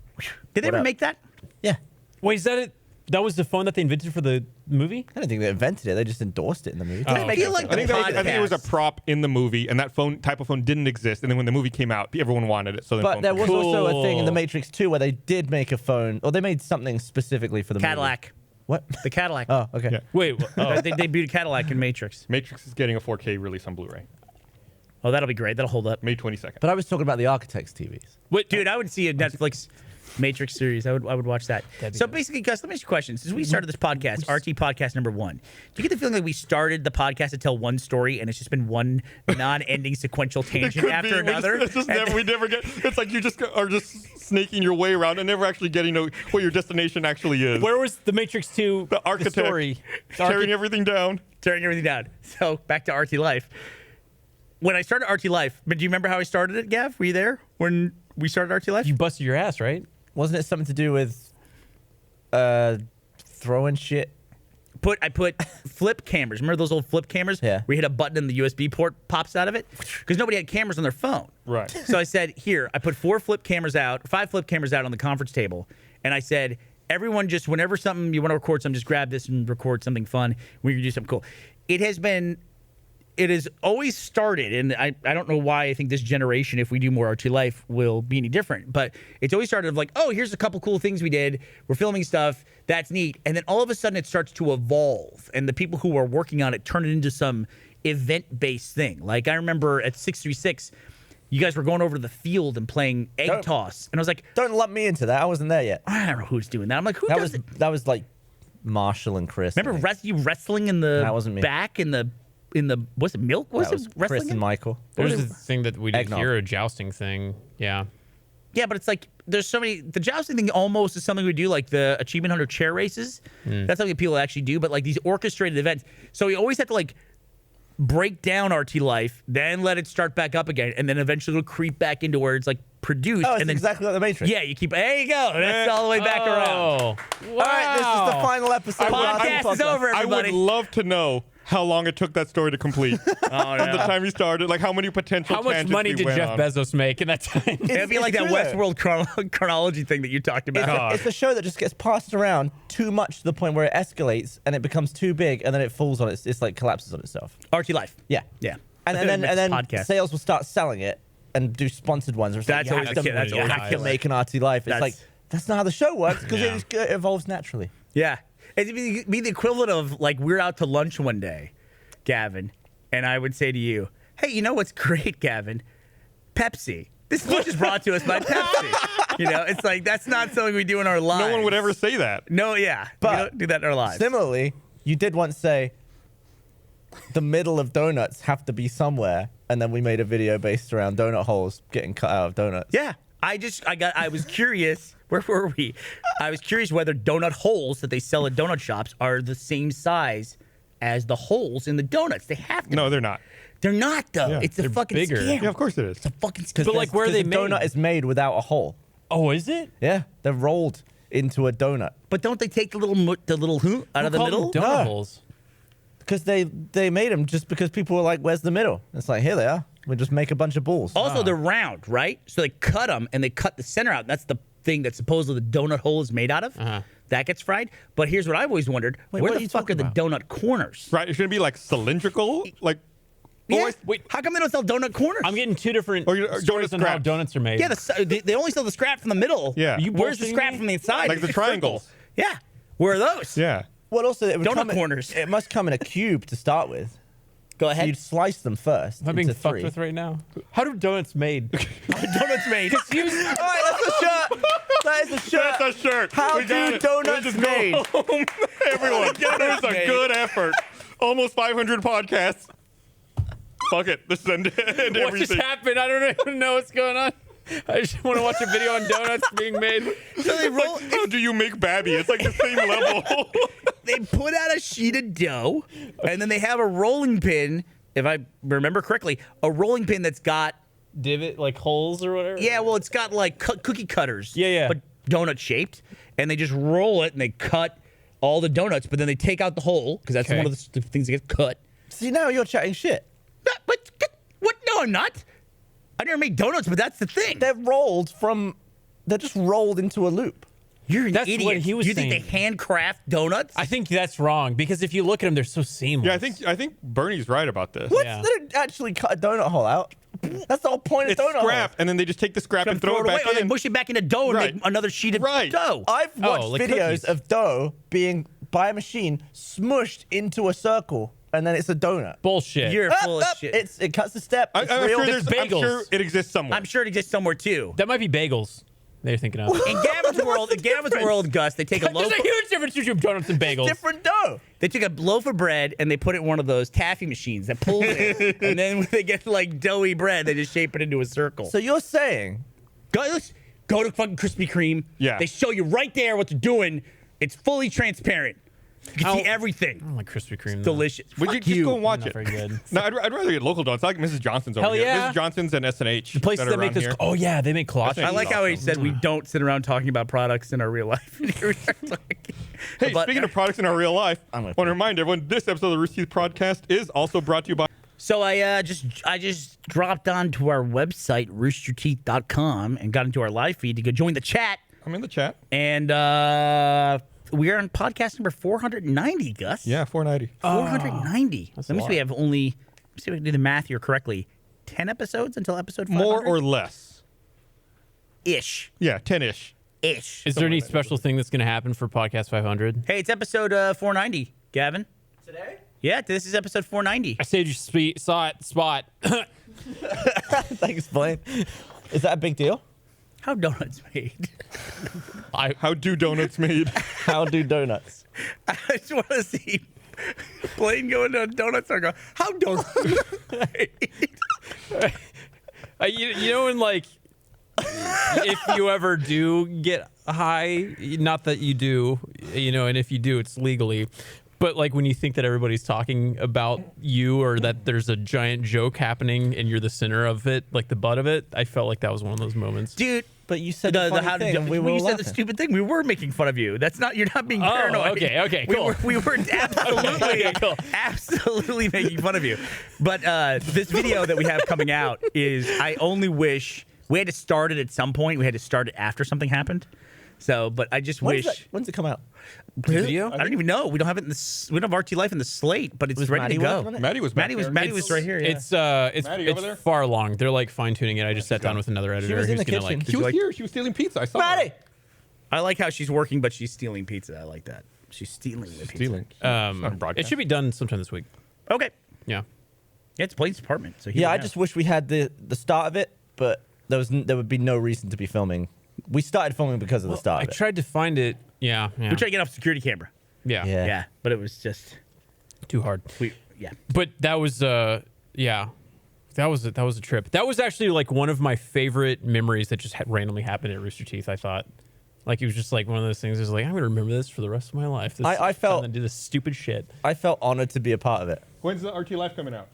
Did they ever make that? Yeah. Wait, is that it? That was the phone that they invented for the movie? I don't think they invented it. They just endorsed it in the movie. Oh, Didn't they okay. feel like I think, the I think it was a podcast. prop in the movie, and that type of phone didn't exist. And then when the movie came out, everyone wanted it. So then But phones there were was also a thing in the Cool. Matrix 2 where they did make a phone, or they made something specifically for the Cadillac. movie. What? The Cadillac. Oh, okay. Yeah. Wait. They debuted a Cadillac in Matrix. Matrix is getting a 4K release on Blu-ray, Oh, that'll be great. That'll hold up. May 22nd. But I was talking about the Architects TVs. Wait, Dude, I would see a Netflix Matrix series. I would watch that. That'd be So good. basically, Gus, let me ask you a question. Since we started this podcast, RT podcast number 1, do you get the feeling like we started the podcast to tell one story and it's just been one non-ending sequential tangent after another? We never get. It's like you just are just snaking your way around and never actually getting to what your destination actually is. where was the Matrix 2 the architect story? tearing everything down. Tearing everything down. So back to RT Life. When I started RT Life, but do you remember how I started it, Gav? Were you there when we started RT Life? You busted your ass, right? Wasn't it something to do with throwing shit? I put flip cameras. Remember those old flip cameras? Yeah. We hit a button and the USB port pops out of it? Because nobody had cameras on their phone. Right. So I said, here, I put 5 flip cameras out on the conference table. And I said, everyone just, whenever something you want to record something, just grab this and record something fun. We can do something cool. It has always started, and I don't know why I think this generation, if we do more RT Life, will be any different. But it's always started of like, oh, here's a couple cool things we did. We're filming stuff. That's neat. And then all of a sudden it starts to evolve. And the people who are working on it turn it into some event-based thing. Like I remember at 636, you guys were going over to the field and playing egg toss. And I was like, Don't lump me into that. I wasn't there yet. I don't know who's doing that. I'm like, who That does was it? that was like Marshall and Chris. I Remember think. you wrestling in the That wasn't me. back in the was it milk? Was That it was wrestling? Chris and Michael. There's this thing that we did Eggnog. here, a jousting thing. Yeah. Yeah, but it's like there's so many. The jousting thing almost is something we do, like the Achievement Hunter chair races. That's something people actually do. But like these orchestrated events, so we always have to like break down RT Life, then let it start back up again, and then eventually it'll creep back into where it's like produced. Oh, it's and then exactly like the Matrix. yeah, you keep. There you go. That's all the way back around. Oh. All right, this is the final episode. of our Podcast is podcast. over, I would everybody. love to know how long it took that story to complete. From the time he started, like how many potential How much tangents money we did went Jeff on. Bezos make in that time? It'd be like that true, though. Westworld chronology thing that you talked about. God. It's a show that just gets passed around too much to the point where it escalates and it becomes too big and then it falls on it's like collapses on itself. RT Life. Yeah. Yeah. And then Podcast. sales will start selling it and do sponsored ones. Where it's That's like, always the- that's you always have the to killer. make an RT Life. It's That's- like that's not how the show works because Yeah. it evolves naturally. Yeah. It'd be the equivalent of like we're out to lunch one day, Gavin, and I would say to you, hey, you know what's great, Gavin? Pepsi. This lunch is brought to us by Pepsi. You know, it's like that's not something we do in our lives. No one would ever say that. No, yeah. But we don't do that in our lives. Similarly, you did once say the middle of donuts have to be somewhere, and then we made a video based around donut holes getting cut out of donuts. Yeah. I was curious. Where were we? I was curious whether donut holes that they sell at donut shops are the same size as the holes in the donuts. They have to. No, they're not. They're not though. Yeah, it's a they're fucking bigger. scam. Yeah, of course it is. It's a fucking scam. Because like, where are they the made? donut is made without a hole. Oh, is it? Yeah, they're rolled into a donut But don't they take the little out of the middle? Donut No. holes. because they made them just because people were like, "Where's the middle?" It's like, here they are. We just make a bunch of balls. Also, they're round, right? So they cut them and they cut the center out. That's the thing that supposedly the donut hole is made out of. That gets fried. But here's what I've always wondered: Wait, where what are the you fuck are talking the about? donut corners? Right? It shouldn't be like cylindrical, like. Yeah. wait. How come they don't sell donut corners? I'm getting two different Or donut stories on how scraps. donuts are made. yeah, they only sell the scrap from the middle. Yeah. You Where's the bullshitting scrap me? from the inside? Like It's the just circle. triangles. Yeah. Where are those? Yeah. Well, also, it would Donut come in- corners. It must come in a cube to start with. Go So ahead. you'd slice them first. Am I being into fucked three. with right now? How do donuts made? donuts made. All right, that's a shirt. That is a shirt. That's a shirt. How We got do it. donuts Let's just go made? home. Everyone, that is a made. good effort. Almost 500 podcasts. Fuck it. This is end What just everything. happened? I don't even know what's going on. I just want to watch a video on donuts being made. So they roll. How do you make babby? It's like the same level. They put out a sheet of dough, and then they have a rolling pin. If I remember correctly, a rolling pin that's got Divot, like holes or whatever. yeah, well, it's got like cookie cutters. Yeah. But donut shaped, and they just roll it and they cut all the donuts, but then they take out the hole because that's Okay. one of the things that get cut. See, now you're chatting shit. What? No, I'm not. I never made donuts, but that's the thing. They're just rolled into a loop. You're an That's idiot. what he was You think they saying. handcraft donuts? I think that's wrong because if you look at them, they're so seamless. Yeah, I think Bernie's right about this. What? Yeah. They don't actually cut a donut hole out. That's the whole point of It's donut scrap, holes. and then they just take the scrap and throw it away, back or they in. mush it back into dough and Right. make another sheet of Right. dough. I've watched like videos cookies. of dough being by a machine smushed into a circle, and then it's a donut. Bullshit. You're full of shit. It cuts the step. It's I'm real. I'm sure it exists somewhere. I'm sure it exists somewhere too. That might be bagels they're thinking of. In Gavin's world, Gus, they take a loaf. There's a huge difference between donuts and bagels. different dough. They take a loaf of bread and they put it in one of those taffy machines that pulls it, and then when they get like doughy bread, they just shape it into a circle. So you're saying Go to fucking Krispy Kreme. Yeah. They show you right there what they're doing. It's fully transparent. You can see everything. I don't like Krispy Kreme. though. Delicious. Would you Fuck just go and watch Not it? very good. No, I'd rather get local donuts. I like Mrs. Johnson's over Hell here. yeah. Mrs. Johnson's and S&H. The places that that are make around this. here. Oh yeah, they make kolache. I like how he awesome. said we don't sit around talking about products in our real life. Hey, But- speaking of products in our real life, I gonna want to remind everyone this episode of the Rooster Teeth podcast is also brought to you by. So I just dropped onto our website roosterteeth.com and got into our live feed to go join the chat, I'm in the chat. and we are on podcast number 490, Gus. Yeah, 490. 490. that's Let a me see. We lot. have only. Let me see if I can do the math here correctly. 10 episodes until episode 500? More or less. ish. Yeah, 10-ish. Ish. Is there any special thing that's going to happen for podcast 500? Hey, it's episode 490, Gavin. today? Yeah, this is episode 490. I saved your spot. Thanks, Blaine. Is that a big deal? How donuts made? How do donuts made? How do donuts? I just want to see Blaine go into a donut store and go, how donuts made? You know, when like, if you ever do get high, not that you do, and if you do, it's legally. But like when you think that everybody's talking about you or that there's a giant joke happening and you're the center of it, like the butt of it, I felt like that was one of those moments. Dude, But you said the funny how thing, and we when were you said the laughing. stupid thing, we were making fun of you. That's not, you're not being paranoid. okay, cool. We were absolutely, Okay, cool. absolutely making fun of you. But this video that we have coming out is, I only wish we had to start it at some point. We had to start it after something happened. So, but I just wish. When's it come out? Video? I don't even know. We don't have it in the. We don't have RT Life in the slate, but it's Was ready Maddie to go. working on it? Maddie was back there. Maddie was right here. Yeah. It's Maddie over there? far along. They're like fine tuning it. I just sat down with another editor was in who's the gonna kitchen. like. She was like- here. She was stealing pizza. I saw Maddie! her. I like how she's working, but she's stealing pizza. I like that. She's stealing the pizza. Stealing. Not a It broadcast. should be done sometime this week. Okay. Yeah. Yeah, it's Blaine's apartment. So Yeah, I just wish we had the start of it, but there would be no reason to be filming. We started filming because of the start I of it. tried to find it. Yeah. we tried to get off security camera. Yeah. Yeah. Yeah, but it was just Too hard. yeah. But that was yeah. That was a trip. That was actually like one of my favorite memories that just randomly happened at Rooster Teeth. I thought, like it was just like one of those things. Is like I'm gonna remember this for the rest of my life. This I felt- to do this stupid shit. I felt honored to be a part of it. When's the RT Live coming out?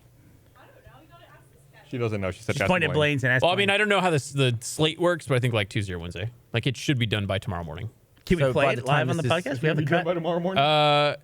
She doesn't know. She said Just that's point at Blaine. Blaine's and ask. Well, I mean, Blaine. I don't know how the slate works, but I think like Tuesday or Wednesday. Like it should be done by tomorrow morning. Can we So play by it the time live on the this is- podcast? We have Be the done by cut. tomorrow morning.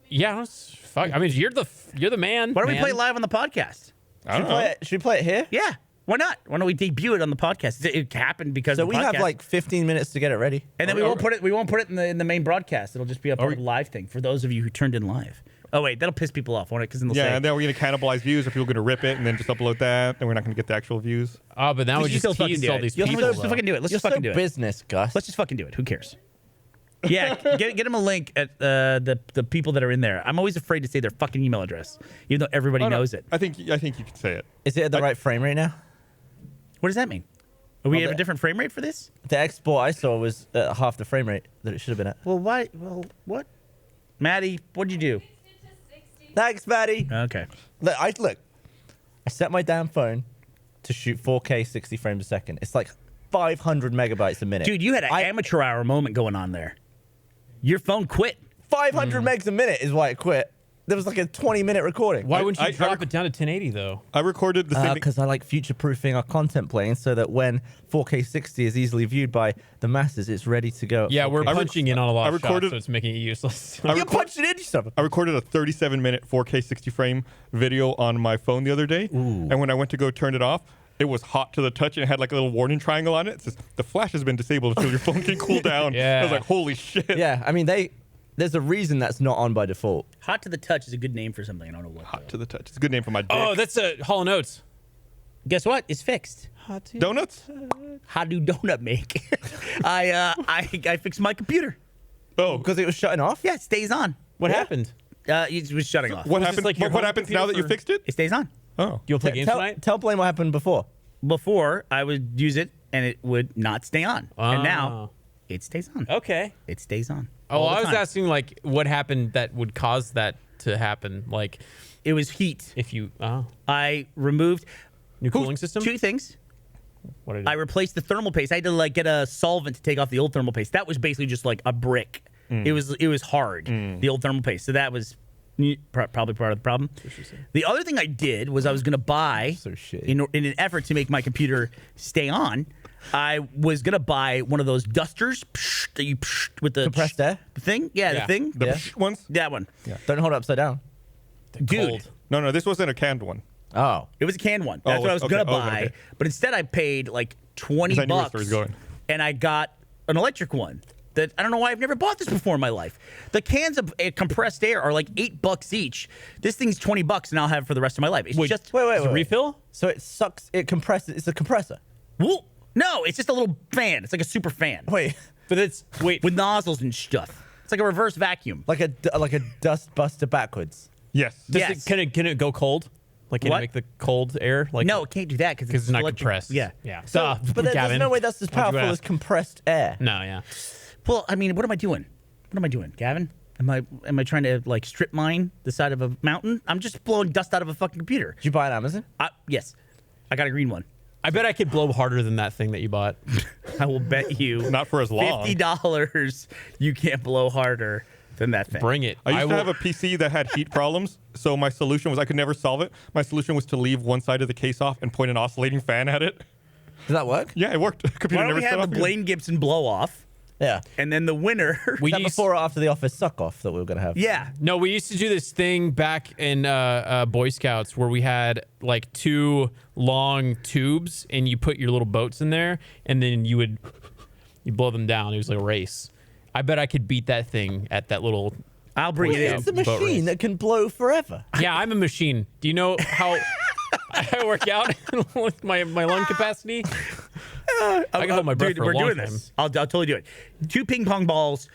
Yeah. Fuck. I mean, you're the man. Why don't we man. play it live on the podcast? I don't know. Should we play it here? Yeah. Why not? Why don't we debut it on the podcast? It happened because So of we the have podcast. like 15 minutes to get it ready. and then we won't put it. We won't put it in the main broadcast. It'll just be a part of we- the live thing for those of you who turned in live. Oh wait, that'll piss people off, won't it? Because then they'll Yeah, say, and then we're going to cannibalize views. Are people going to rip it and then just upload that? And we're not going to get the actual views. Oh, but now We we should just still fucking teased do all it. these Let's people. just fucking do it. Let's You're just fucking so do it. business, Gus. Let's just fucking do it. Who cares? Yeah, get them a link at the people that are in there. I'm always afraid to say their fucking email address, even though everybody Oh, no. knows it. I think you can say it. Is it at the right frame rate now? What does that mean? Do we Well, have a the- different frame rate for this? The export I saw was at half the frame rate that it should have been at. Well, why? Well, what? Maddie, what'd you do? Thanks, Maddie. Okay. Look. I set my damn phone to shoot 4K 60 frames a second. It's like 500 megabytes a minute. Dude, you had an amateur hour moment going on there. Your phone quit. 500 megs a minute is why it quit. There was like a 20-minute recording. Why wouldn't you I drop it down to 1080 though? I recorded the same thing. Because I like future-proofing our content playing so that when 4K 60 is easily viewed by the masses, it's ready to go. Yeah, we're punching in on a lot I of recorded- shots, so it's making it useless. You're punching into stuff. I recorded a 37-minute 4K 60 frame video on my phone the other day, and when I went to go turn it off, it was hot to the touch and it had like a little warning triangle on it. It says the flash has been disabled until your phone can cool down. Yeah. I was like, holy shit. Yeah, I mean, there's a reason that's not on by default. Hot to the touch is a good name for something. I don't know what. Hot to the touch. It's a good name for my dick. Oh, that's a Hall & Oates. Guess what? It's fixed. Donuts? How do donut make? I fixed my computer. Oh, Because it was shutting off? Yeah, it stays on. What Yeah. happened? It was shutting off. what was this happens? like your what home happens computer now that you for- fixed it? It stays on. Oh, You'll play games tonight? Tell Blaine what happened before. Before I would use it and it would not stay on, and Ah. now it stays on. Okay. It stays on. Oh, all the I was time. asking like what happened that would cause that to happen. Like It was heat. if you I removed new cooling system. two things. What did I replaced the thermal paste. I had to like get a solvent to take off the old thermal paste. That was basically just like a brick. It was hard. The old thermal paste. So that was probably part of the problem. The other thing I did was I was going to buy So shitty. in an effort to make my computer stay on. I was going to buy one of those dusters that you with the Compressed air? thing. Yeah, Yeah. the thing. the Yeah. ones? That one. Don't hold it upside down. Dude. Cold. No, this wasn't a canned one. Oh. It was a canned one. That's Oh, what I was okay. gonna Oh, buy, okay. but instead I paid like 20 'Cause I knew where the bucks, story's going. and I got an electric one. That I don't know why I've never bought this before in my life. The cans of compressed air are like $8 each. This thing's 20 bucks, and I'll have it for the rest of my life. It's just Wait, Is it refill? So it sucks, it compresses, it's a compressor. Whoa. No, it's just a little fan. It's like a super fan Wait, But it's wait. with nozzles and stuff. It's like a reverse vacuum. like a dust buster backwards. Yes. Yes. Can it go cold? Like can What? it make the cold air? Like No, it can't do that because because it's not electric. compressed. Yeah. Yeah. So, but there's Gavin, no way that's as why'd you powerful as ask? compressed air. No, yeah. Well, I mean, what am I doing? What am I doing, Gavin? Am I trying to like strip mine the side of a mountain? I'm just blowing dust out of a fucking computer. Did you buy it on Amazon? Yes, I got a green one. I bet I could blow harder than that thing that you bought. I will bet you Not for as long. $50 you can't blow harder than that thing. Bring it. I used to will- have a PC that had heat problems, so my solution was I could never solve it. My solution was to leave one side of the case off and point an oscillating fan at it. Does that work? Yeah, it worked. Computer Why don't never we shut have off a again. Blaine Gibson blow off, Yeah. and then the winner? We Is that used- before or after the office suck off that we were gonna have? yeah. No, we used to do this thing back in Boy Scouts where we had like two long tubes and you put your little boats in there and then you blow them down. It was like a race. I bet I could beat that thing at that little. I'll bring it It's a in. boat race. machine that can blow forever. Yeah, I'm a machine. Do you know how I work out with my lung capacity? I can hold my breath Dude, for a we're long doing time. this. I'll totally do it. 2 ping pong balls.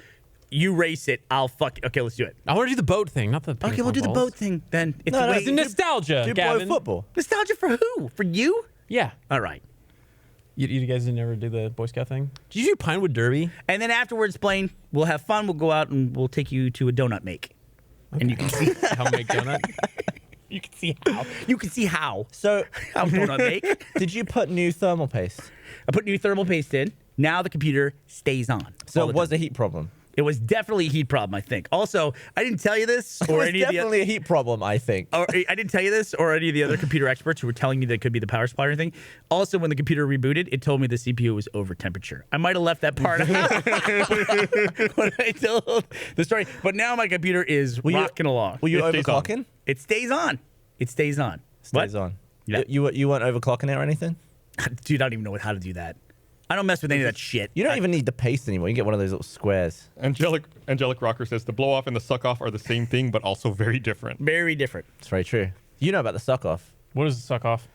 You race it. I'll fuck. Okay, let's do it. I want to do the boat thing, not the. Okay, ping we'll do pong the balls. boat thing then. It's No, a no, way- It's a nostalgia, Do Gavin. blow football. nostalgia for who? For you? Yeah. All right. You guys didn't ever do the Boy Scout thing? Did you do Pinewood Derby? And then afterwards, Blaine, we'll have fun. We'll go out and we'll take you to a donut make. And you can see How to make donut? you can see how. You can see how. So, How donut make. did you put new thermal paste? I put new thermal paste in. Now the computer stays on. So all it the was time. a heat problem. It was definitely a heat problem, I think. Also, I didn't tell you this It or was any of the definitely a heat problem, I think. or I didn't tell you this or any of the other computer experts who were telling me that it could be the power supply or anything. Also, when the computer rebooted, it told me the CPU was over temperature. I might have left that part out when I told the story. But now my computer is you- rocking along. Were you It stays on. overclocking? It stays on. It stays on. Stays What? on. Yeah. You weren't overclocking it or anything? Dude, I don't even know how to do that. I don't mess with any of that shit. You don't even need the paste anymore. You can get one of those little squares. Angelic Rocker says the blow off and the suck off are the same thing, but also very different. Very different. It's very true. You know about the suck off. What does it suck off?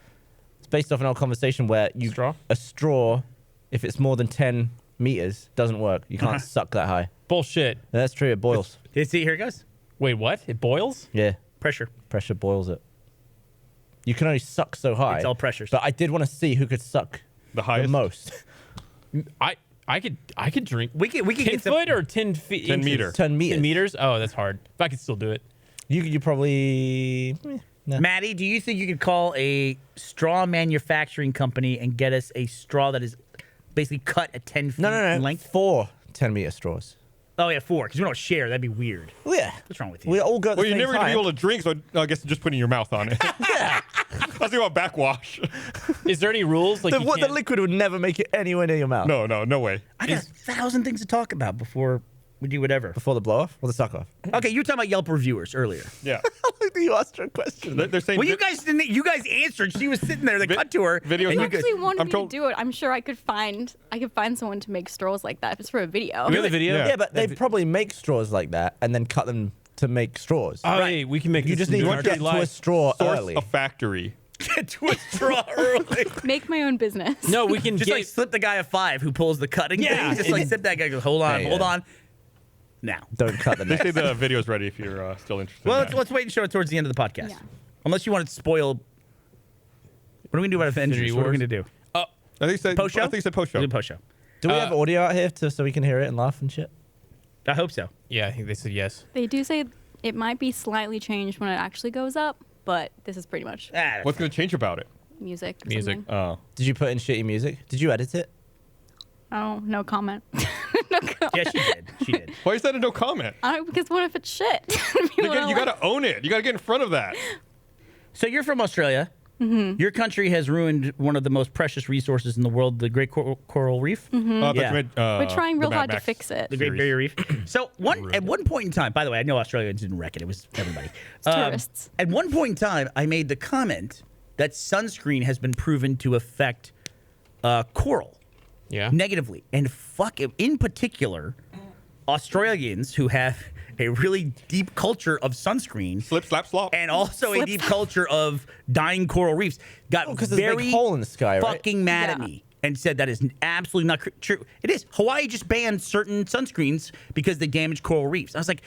It's based off an old conversation where Straw? a straw, if it's more than 10 meters, doesn't work. You can't suck that high. Bullshit. That's true. It boils. See, here it goes. Wait, what? It boils? Yeah. Pressure. Pressure boils it. You can only suck so high. It's all pressure. But I did want to see who could suck The the highest. most. I could drink. We could 10 get some. foot or 10 feet? 10 inches? meter. 10 meters. 10 meters? Oh, that's hard. But I could still do it. You probably... nah. Maddie, do you think you could call a straw manufacturing company and get us a straw that is basically cut at 10 feet No. in length? 4 10-meter straws. Oh, yeah, 4, because we don't share. That'd be weird. Well, yeah. What's wrong with you? We all go at the Well, you're same never gonna time. be able to drink, so I guess just putting your mouth on it. Yeah. I was thinking about backwash. Is there any rules? Like the, you what, the can't- liquid would never make it anywhere near your mouth. No way. I got 1,000 things to talk about before we do whatever. Before the blow off or the suck off? Okay, you were talking about Yelp reviewers earlier. Yeah. You asked her a question. They're saying. Well, you guys didn't. You guys answered. She was sitting there. They cut to her. videos and are- you If you actually guys, wanted I'm me told- to do it, I'm sure I could find someone to make straws like that if it's for a video. We have the video. Yeah. Yeah, but they probably make straws like that and then cut them to make straws. Oh, hey, we can make. You this just need into to an get RT to a live. straw source early. a factory. get to a straw early. Make my own business. No, we can Just get. like slip the guy a 5 who pulls the cutting. Yeah. thing. Just like slip that guy. Goes, hold on, Hey, hold yeah. on. Now. Don't cut the They neck. say the video's ready if you're still interested. Well, in that. let's wait and show it towards the end of the podcast. Yeah. Unless you want to spoil. What are we going to do about Avengers? Infinity What are we Wars? going to do? Oh, I think you said Post show? I think you said post show. We'll do post show. Do we have audio out here so we can hear it and laugh and shit? I hope so. yeah, I think they said yes. They do say it might be slightly changed when it actually goes up, but this is pretty much Ah, What's going to change about it? music. Or Music. something. Oh, Did you put in shitty music? Did you edit it? Oh, no comment. no comment. yeah, she did. She did. why is that a no comment? Because what if it's shit? You got to own it. You got to get in front of that. So you're from Australia. Mm-hmm. Your country has ruined one of the most precious resources in the world, the Great Coral Reef. Mm-hmm. Yeah. We're trying real the hard Mad to Max fix it. The Great series. Barrier Reef. So at one point in time, by the way, I know Australians didn't wreck it. It was everybody. Tourists. At one point in time, I made the comment that sunscreen has been proven to affect coral Yeah. negatively. And fuck it. In particular, Australians who have a really deep culture of sunscreen Slip, slap, slop. and also a Flip deep side. culture of dying coral reefs got 'cause there's a big very hole in the sky, right? fucking mad at Yeah. me and said that is absolutely not true. It is. Hawaii just banned certain sunscreens because they damage coral reefs. I was like,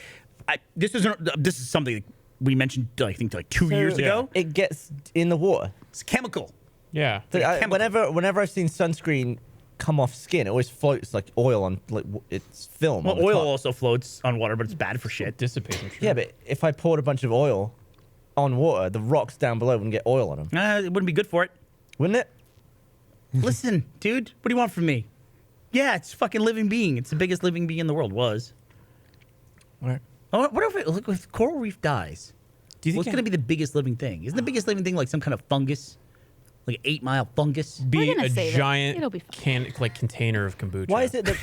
this is something that we mentioned I think like 2 years ago. It gets in the water. It's chemical. Yeah. Like a chemical. Whenever I've seen sunscreen come off skin, it always floats like oil on it's film. Well, on the oil top. also floats on water, but it's bad for shit. Dissipate. I'm sure. Yeah, but if I poured a bunch of oil on water, the rocks down below wouldn't get oil on them, It wouldn't be good for it. wouldn't it? Listen, dude, what do you want from me? Yeah, it's a fucking living being. It's the biggest living being in the world. Was. Right. Oh, what if coral reef dies? Do you think What's going to be the biggest living thing? Isn't the biggest living thing like some kind of fungus? Like an 8-mile fungus? Be We're gonna a save it. giant It'll be fine. container of kombucha. Why is it that?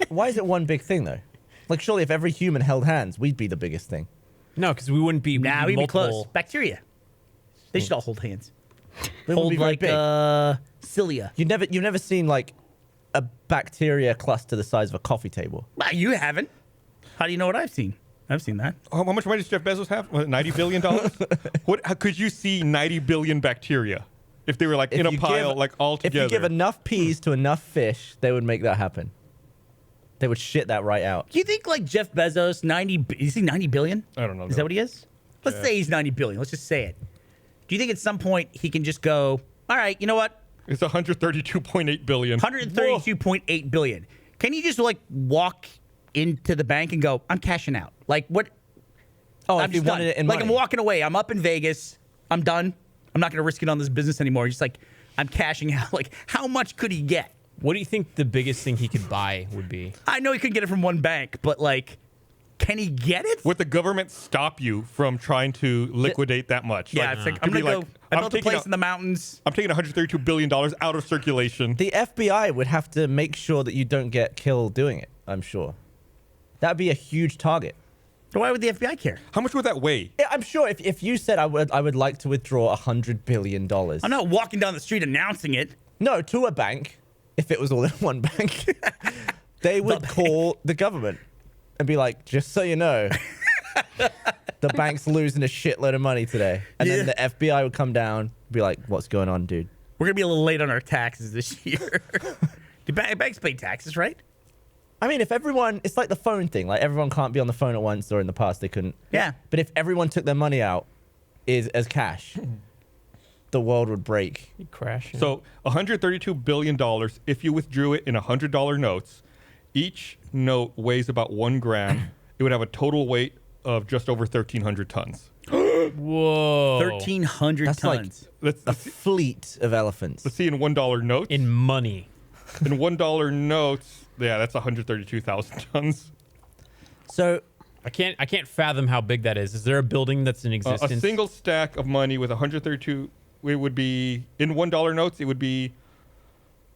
Why is it one big thing though? Like surely if every human held hands, we'd be the biggest thing. No, because we wouldn't be. Nah, we'd be multiple. close. Bacteria. They should all hold hands. They Hold would be very like big. cilia. You've never seen like a bacteria cluster the size of a coffee table. Bah, you haven't. How do you know what I've seen? I've seen that. How much money does Jeff Bezos have? What, $90 billion? How could you see 90 billion bacteria if they were like in a you pile, give- like all If together? you give enough peas to enough fish, they would make that happen. They would shit that right out. Do you think like Jeff Bezos, is he 90 billion? I don't know. Is that what he is? Let's say he's 90 billion. Let's just say it. Do you think at some point he can just go, all right, you know what? It's 132.8 billion. 132.8 billion. Can you just like walk into the bank and go, I'm cashing out? Like what? Oh, I'm if you just wanted done. it in like money. I'm walking away. I'm up in Vegas. I'm done. I'm not going to risk it on this business anymore. Just like I'm cashing out. Like how much could he get? What do you think the biggest thing he could buy would be? I know he couldn't get it from one bank, but like, can he get it? Would the government stop you from trying to liquidate that much? Yeah, it's like could I'm be gonna go. I I'm built a taking place in the mountains. I'm taking $132 billion out of circulation. The FBI would have to make sure that you don't get killed doing it. I'm sure. That'd be a huge target. Why would the FBI care? How much would that weigh? Yeah, I'm sure if you said I would like to withdraw $100 billion. I'm not walking down the street announcing it. No, to a bank. If it was all in one bank, they would call the government and be like, "Just so you know, the bank's losing a shitload of money today." And then the FBI would come down, be like, "What's going on, dude?" We're gonna be a little late on our taxes this year. Do banks pay taxes, right? I mean, if everyone, it's like the phone thing. Like everyone can't be on the phone at once, or in the past they couldn't. Yeah. But if everyone took their money out as cash, the world would break. He'd crash. So $132 billion, if you withdrew it in $100 notes, each note weighs about 1 gram. It would have a total weight of just over 1,300 tons. Whoa. 1,300 That's like tons. Let's a fleet of elephants. see in $1 notes. in money. In $1 notes, yeah, that's 132,000 tons. So I can't fathom how big that is. Is there a building that's in A existence? single stack of money with 132, it would be, in $1 notes, it would be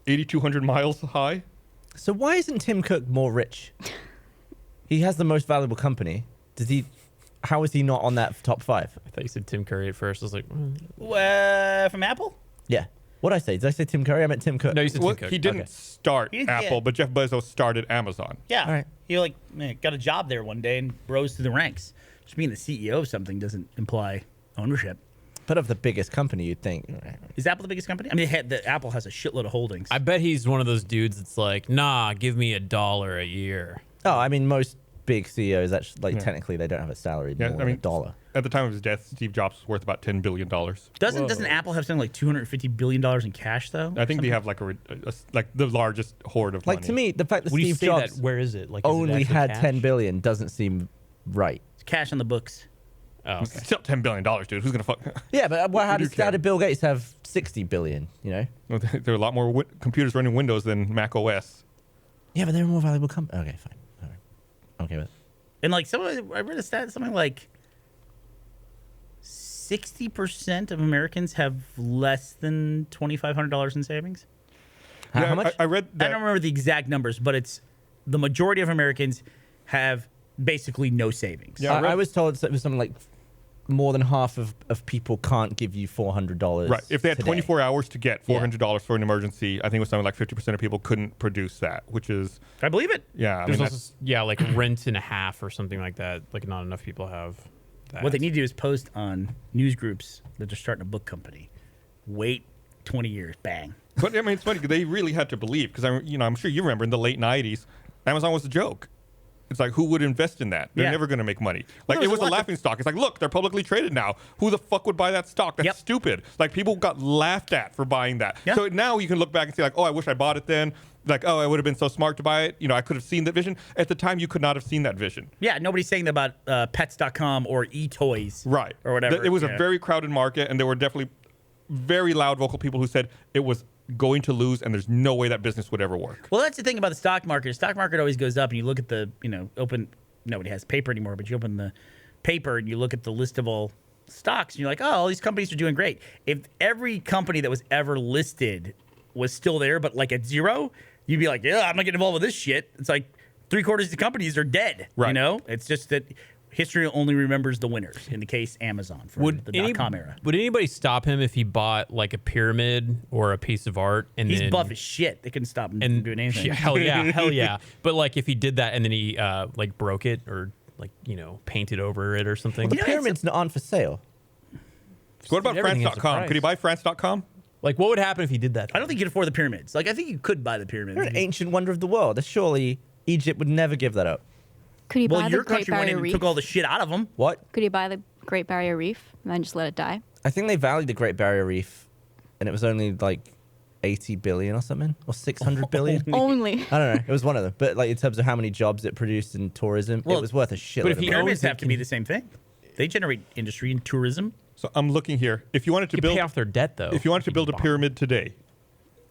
8,200 miles high. So why isn't Tim Cook more rich? He has the most valuable company. How is he not on that top 5? I thought you said Tim Curry at first. I was like, From Apple? Yeah. What did I say? Did I say Tim Curry? I meant Tim Cook. no, you said Well, Tim Cook. he didn't Okay. start He didn't- Apple, yeah. but Jeff Bezos started Amazon. Yeah. All right. He got a job there one day and rose through the ranks. Just being the CEO of something doesn't imply ownership. But of the biggest company, you'd think. Is Apple the biggest company? I mean, Apple has a shitload of holdings. I bet he's one of those dudes that's like, nah, give me $1 a year. Oh, I mean, most big CEOs actually, technically, they don't have a salary Yeah, more I than mean, $1. At the time of his death, Steve Jobs was worth about $10 billion. Doesn't Apple have something like $250 billion in cash though? I think they have like like the largest hoard of Like money. to me, the fact that When you Steve say Jobs that, where is it? Like, is it only actually had cash? 10 billion doesn't seem right. It's cash on the books. Oh, okay. Still $10 billion, dude. Who's gonna fuck? Yeah, but how do you how care? did Bill Gates have 60 billion? You know? Well, there are a lot more computers running Windows than Mac OS. Yeah, but they're a more valuable company. Okay, fine. All right. Okay, but And like I read a stat, something like 60% of Americans have less than $2,500 in savings. how much? I read I that. don't remember the exact numbers, but it's the majority of Americans have basically no savings. Yeah, I was told it was something like more than half of people can't give you $400. Right. If they had today. 24 hours to get $400 for an emergency, I think it was something like 50% of people couldn't produce that, which is, I believe it. yeah. I There's mean, also, yeah, like rent and a half or something like that. Like, not enough people have that. What they need to do is post on news groups that they're starting a book company. Wait 20 years, bang. but I mean, it's funny 'cause they really had to believe because I'm sure you remember in the late 90s, Amazon was a joke. It's like, who would invest in that? They're Yeah. never going to make money. Like, there it was was a a lot laughing stock. It's like, look, they're publicly traded now. Who the fuck would buy that stock? That's Yep. stupid. Like, people got laughed at for buying that. Yeah. So now you can look back and say, like, oh, I wish I bought it then. Like, oh, I would have been so smart to buy it. I could have seen that vision. At the time, you could not have seen that vision. Yeah, nobody's saying that about pets.com or eToys. Right. Or whatever. It was Yeah. a very crowded market, and there were definitely very loud vocal people who said it was going to lose, and there's no way that business would ever work. Well, that's the thing about the stock market. The stock market always goes up, and you look at the, nobody has paper anymore, but you open the paper and you look at the list of all stocks, and you're like, oh, all these companies are doing great. If every company that was ever listed was still there, but like at zero, you'd be like, yeah, I'm not getting involved with this shit. It's like 3/4 of the companies are dead. Right. It's just that history only remembers the winners. In the case, Amazon from the .com era. Would anybody stop him if he bought like a pyramid or a piece of art and He's then buff as shit. They couldn't stop him from doing anything. Yeah, hell yeah. But like if he did that and then he like broke it or like painted over it or something. The Yeah, pyramids aren't for sale. What about Everything has a France.com? price. Could he buy France.com? Like what would happen if he did that? I don't think you could afford the pyramids. Like, I think you could buy the pyramids. They're an ancient wonder of the world. Surely Egypt would never give that up. Could he buy Well, the your Great country went Barrier in and Reef? took all the shit out of them. What? Could he buy the Great Barrier Reef and then just let it die? I think they valued the Great Barrier Reef, and it was only like 80 billion or something, or 600 billion. Only. I don't know. It was one of them. But like in terms of how many jobs it produced in tourism, Well, it was worth a shitload. but if of he money. Pyramids owns it, have to be the same thing. They generate industry and tourism. So I'm looking here. If you wanted to You build pay off their debt though. if you wanted to He build a could buy. pyramid today,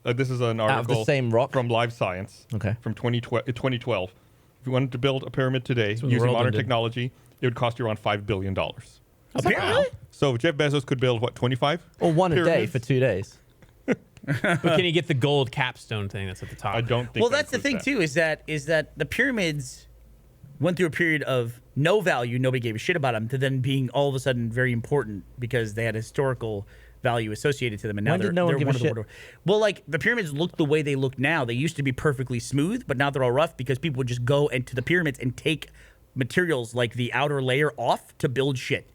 this is an of the article same rock? from Live Science Okay. from 2012. If you wanted to build a pyramid today when the using world modern ended. technology, it would cost you around $5 billion. A pyramid? So Jeff Bezos could build, what, 25? or one a day pyramids? for 2 days. But can he get the gold capstone thing that's at the top? I don't think Well, that that's the thing includes too. Is that the pyramids went through a period of no value, nobody gave a shit about them, to then being all of a sudden very important because they had historical value associated to them, and now When did they're, no one they're give a one of the shit? world. Well, like the pyramids look the way they look now. They used to be perfectly smooth, but now they're all rough because people would just go into the pyramids and take materials like the outer layer off to build shit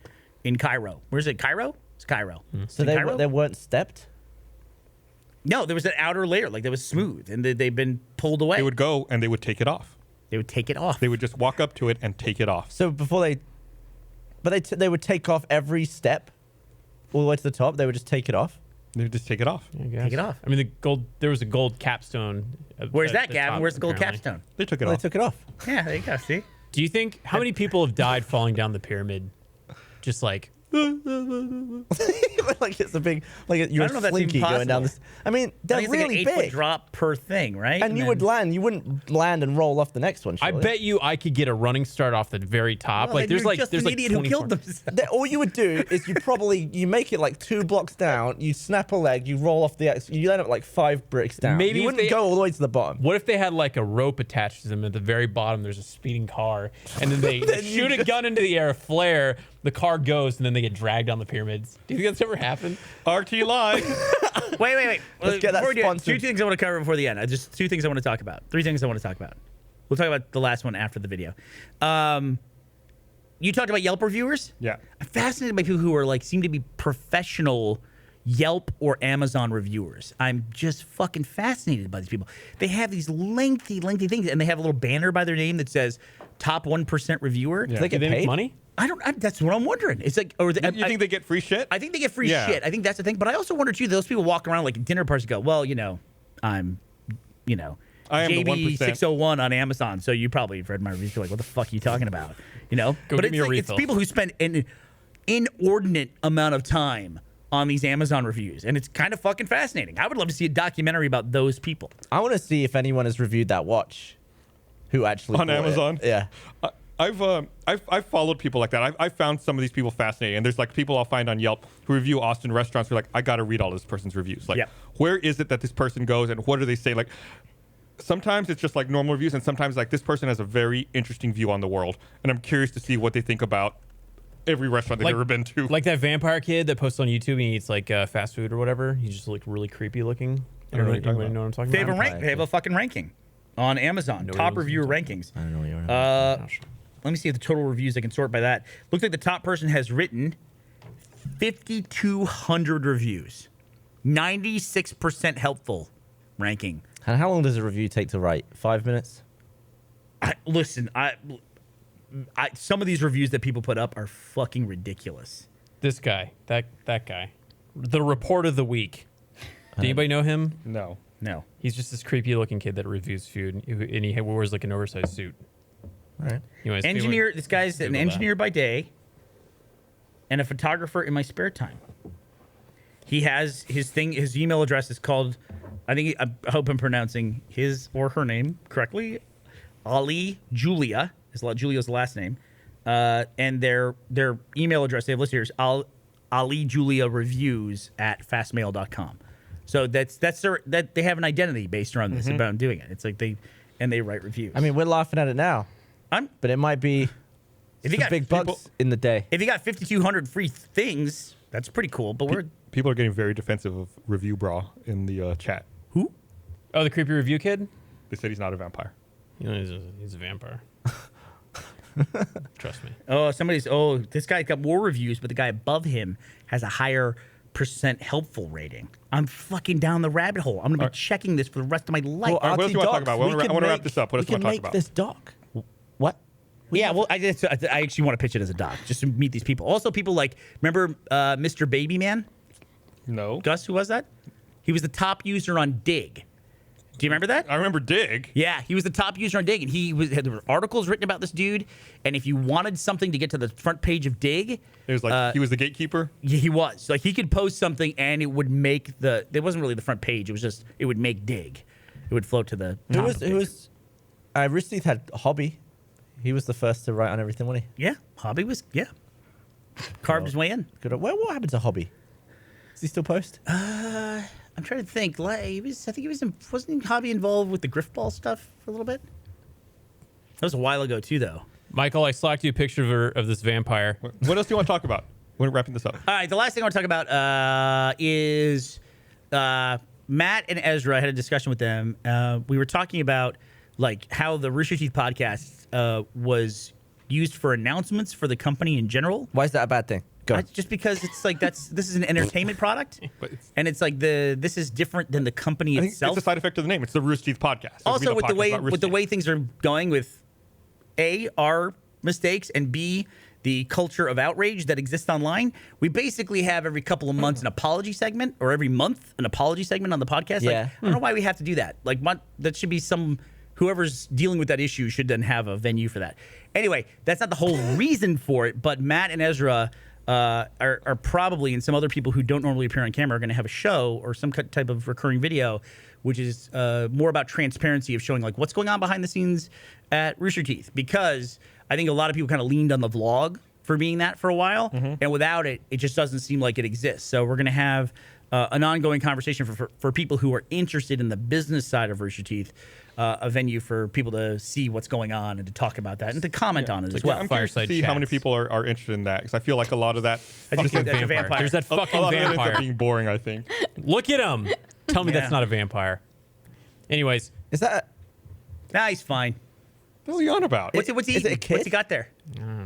in Cairo. Where's it? Cairo? It's Cairo. So they weren't stepped. No, there was an outer layer, like that was smooth, and they've been pulled away. They would go and they would take it off. They would take it off. They would just walk up to it and take it off. So before they would take off every step, all the way to the top. They would just take it off. They would just take it off. I guess. Take it off. I mean, the gold. There was a gold capstone. Where's at that, the Gavin? top, Where's the gold apparently. capstone? They took it Well, off. they took it off. Yeah, there you go. See? Do you think how many people have died falling down the pyramid? Just like like it's a big, like you're I don't know if a that's even slinky going down possible. this. I mean, I they're think it's like an really 8-foot big. drop per thing, right? And you would land. You wouldn't land and roll off the next one. I Surely. bet you I could get a running start off the very top. Well, like then there's you're like just there's an like idiot who 24 killed themselves. All you would do is you make it like 2 blocks down. You snap a leg. You roll off the X. You end up like 5 bricks down. Maybe you if wouldn't they- go all the way to the bottom. What if they had like a rope attached to them at the very bottom? There's a speeding car, and then they shoot a gun into the air, flare, the car goes, and then they get dragged down the pyramids. Do you think that's ever happened? RT Live. Wait. Let's get that Before we do it, sponsored. 2 things I want to cover before the end. Just 2 things I want to talk about. 3 things I want to talk about. We'll talk about the last one after the video. You talked about Yelp reviewers. Yeah. I'm fascinated by people who are like seem to be professional Yelp or Amazon reviewers. I'm just fucking fascinated by these people. They have these lengthy things, and they have a little banner by their name that says "Top 1% Reviewer." Do they Do get they make paid? money? That's what I'm wondering. It's like, or You think they get free shit? I think they get free Yeah. shit. I think that's the thing. But I also wonder too. Those people walk around like dinner parties and go, well, I'm, I am the JB 1%. 601 on Amazon. So you probably have read my reviews. You're like, what the fuck are you talking about? Go but get it's me a like, it's refill. people who spend an inordinate amount of time on these Amazon reviews, and it's kind of fucking fascinating. I would love to see a documentary about those people. I want to see if anyone has reviewed that watch. Who actually On bought it. Amazon? Yeah. I've followed people like that. I've found some of these people fascinating. And there's like people I'll find on Yelp who review Austin restaurants who are like, I got to read all this person's reviews. Like, Yep. where is it that this person goes and what do they say? Like, sometimes it's just like normal reviews, and sometimes like this person has a very interesting view on the world, and I'm curious to see what they think about every restaurant they've ever been to. Like that vampire kid that posts on YouTube and he eats like fast food or whatever. He's just like really creepy looking. I don't know what you're talking Anybody about. know what I'm talking They have about? a rank. They have a fucking ranking on Amazon. No Top one knows reviewer what I'm rankings. I don't know what you're Let me see if the total reviews I can sort by that. Looks like the top person has written 5,200 reviews, 96% helpful ranking. And how long does a review take to write? 5 minutes? Listen, some of these reviews that people put up are fucking ridiculous. This guy, that guy, the report of the week. Do anybody know him? No. No. He's just this creepy looking kid that reviews food, and he wears like an oversized suit. All right. Anyways, Engineer. This guy's an Google that. engineer by day and a photographer in my spare time. He has his thing. His email address is called, I hope I'm pronouncing his or her name correctly, Ali Julia. Julia's last name. And their email address they have listed here is Ali Julia Reviews at fastmail.com. So that they have an identity based around this about doing it. It's like they write reviews. I mean, we're laughing at it now, I'm but it might be If you some got big bucks in the day. If you got 5,200 free things, that's pretty cool. But we're People are getting very defensive of Review Bra in the chat. who? Oh, the creepy review kid. They said he's not a vampire. He's a vampire. Trust me. Oh, this guy got more reviews, but the guy above him has a higher % helpful rating. I'm fucking down the rabbit hole. I'm gonna be checking this for the rest of my life. All right, what else do you wanna talk about? I wanna wrap this up. What else do you wanna talk about? We can make this doc. What? Yeah, well, I actually want to pitch it as a doc, just to meet these people. Also, people like, remember Mr. Baby Man? No. Gus, who was that? He was the top user on Dig. Do you remember that? I remember Dig. Yeah, he was the top user on Dig, and there were articles written about this dude. And if you wanted something to get to the front page of Dig, It was like he was the gatekeeper. yeah, he was. Like, he could post something, and it would make it wasn't really the front page. It was just, it would make Dig. It would float to the top of Dig. Rooster Teeth had Hobby. He was the first to write on everything, wasn't Yeah, Hobby was, carved his way in. he? Good. What happened to Hobby? Does he still post? I'm trying to think. Wasn't Hobby involved with the Griffball stuff for a little bit? That was a while ago, too, though. Michael, I slacked you a picture of this vampire. What else do you want to talk about? We're wrapping this up. All right, the last thing I want to talk about is Matt and Ezra. I had a discussion with them. We were talking about like how the Rooster Teeth podcast was used for announcements for the company in general. Why is that a bad thing? Go. Just because it's like this is an entertainment product, But it's- and it's like this is different than the company I think itself. it's a side effect of the name. It's the Rooster Teeth podcast. It's Also, been a with the podcast way about Rooster with the Teeth. way things are going with A, our mistakes, and B, the culture of outrage that exists online, we basically have every couple of months an apology segment, or every month an apology segment on the podcast. Yeah. Like, I don't know why we have to do that. Like, that should be whoever's dealing with that issue should then have a venue for that. Anyway, that's not the whole reason for it, but Matt and Ezra are probably, and some other people who don't normally appear on camera are going to have a show or some type of recurring video, which is more about transparency of showing like what's going on behind the scenes at Rooster Teeth. Because I think a lot of people kind of leaned on the vlog for being that for a while, and without it, it just doesn't seem like it exists. So we're going to have an ongoing conversation for people who are interested in the business side of Rooster Teeth, a venue for people to see what's going on and to talk about that and to comment on it as well. I'm curious to Fireside see how many chats. people are interested in that because I feel like a lot of that. I just think that's a Vampire. vampire. There's that A fucking lot of it ends up vampire. being boring. I think. Look at him. Tell me Yeah. that's not a vampire. Anyways, Is that? Nah, he's fine. What are you on about? What's he Is it eating? a kid? What's he got there?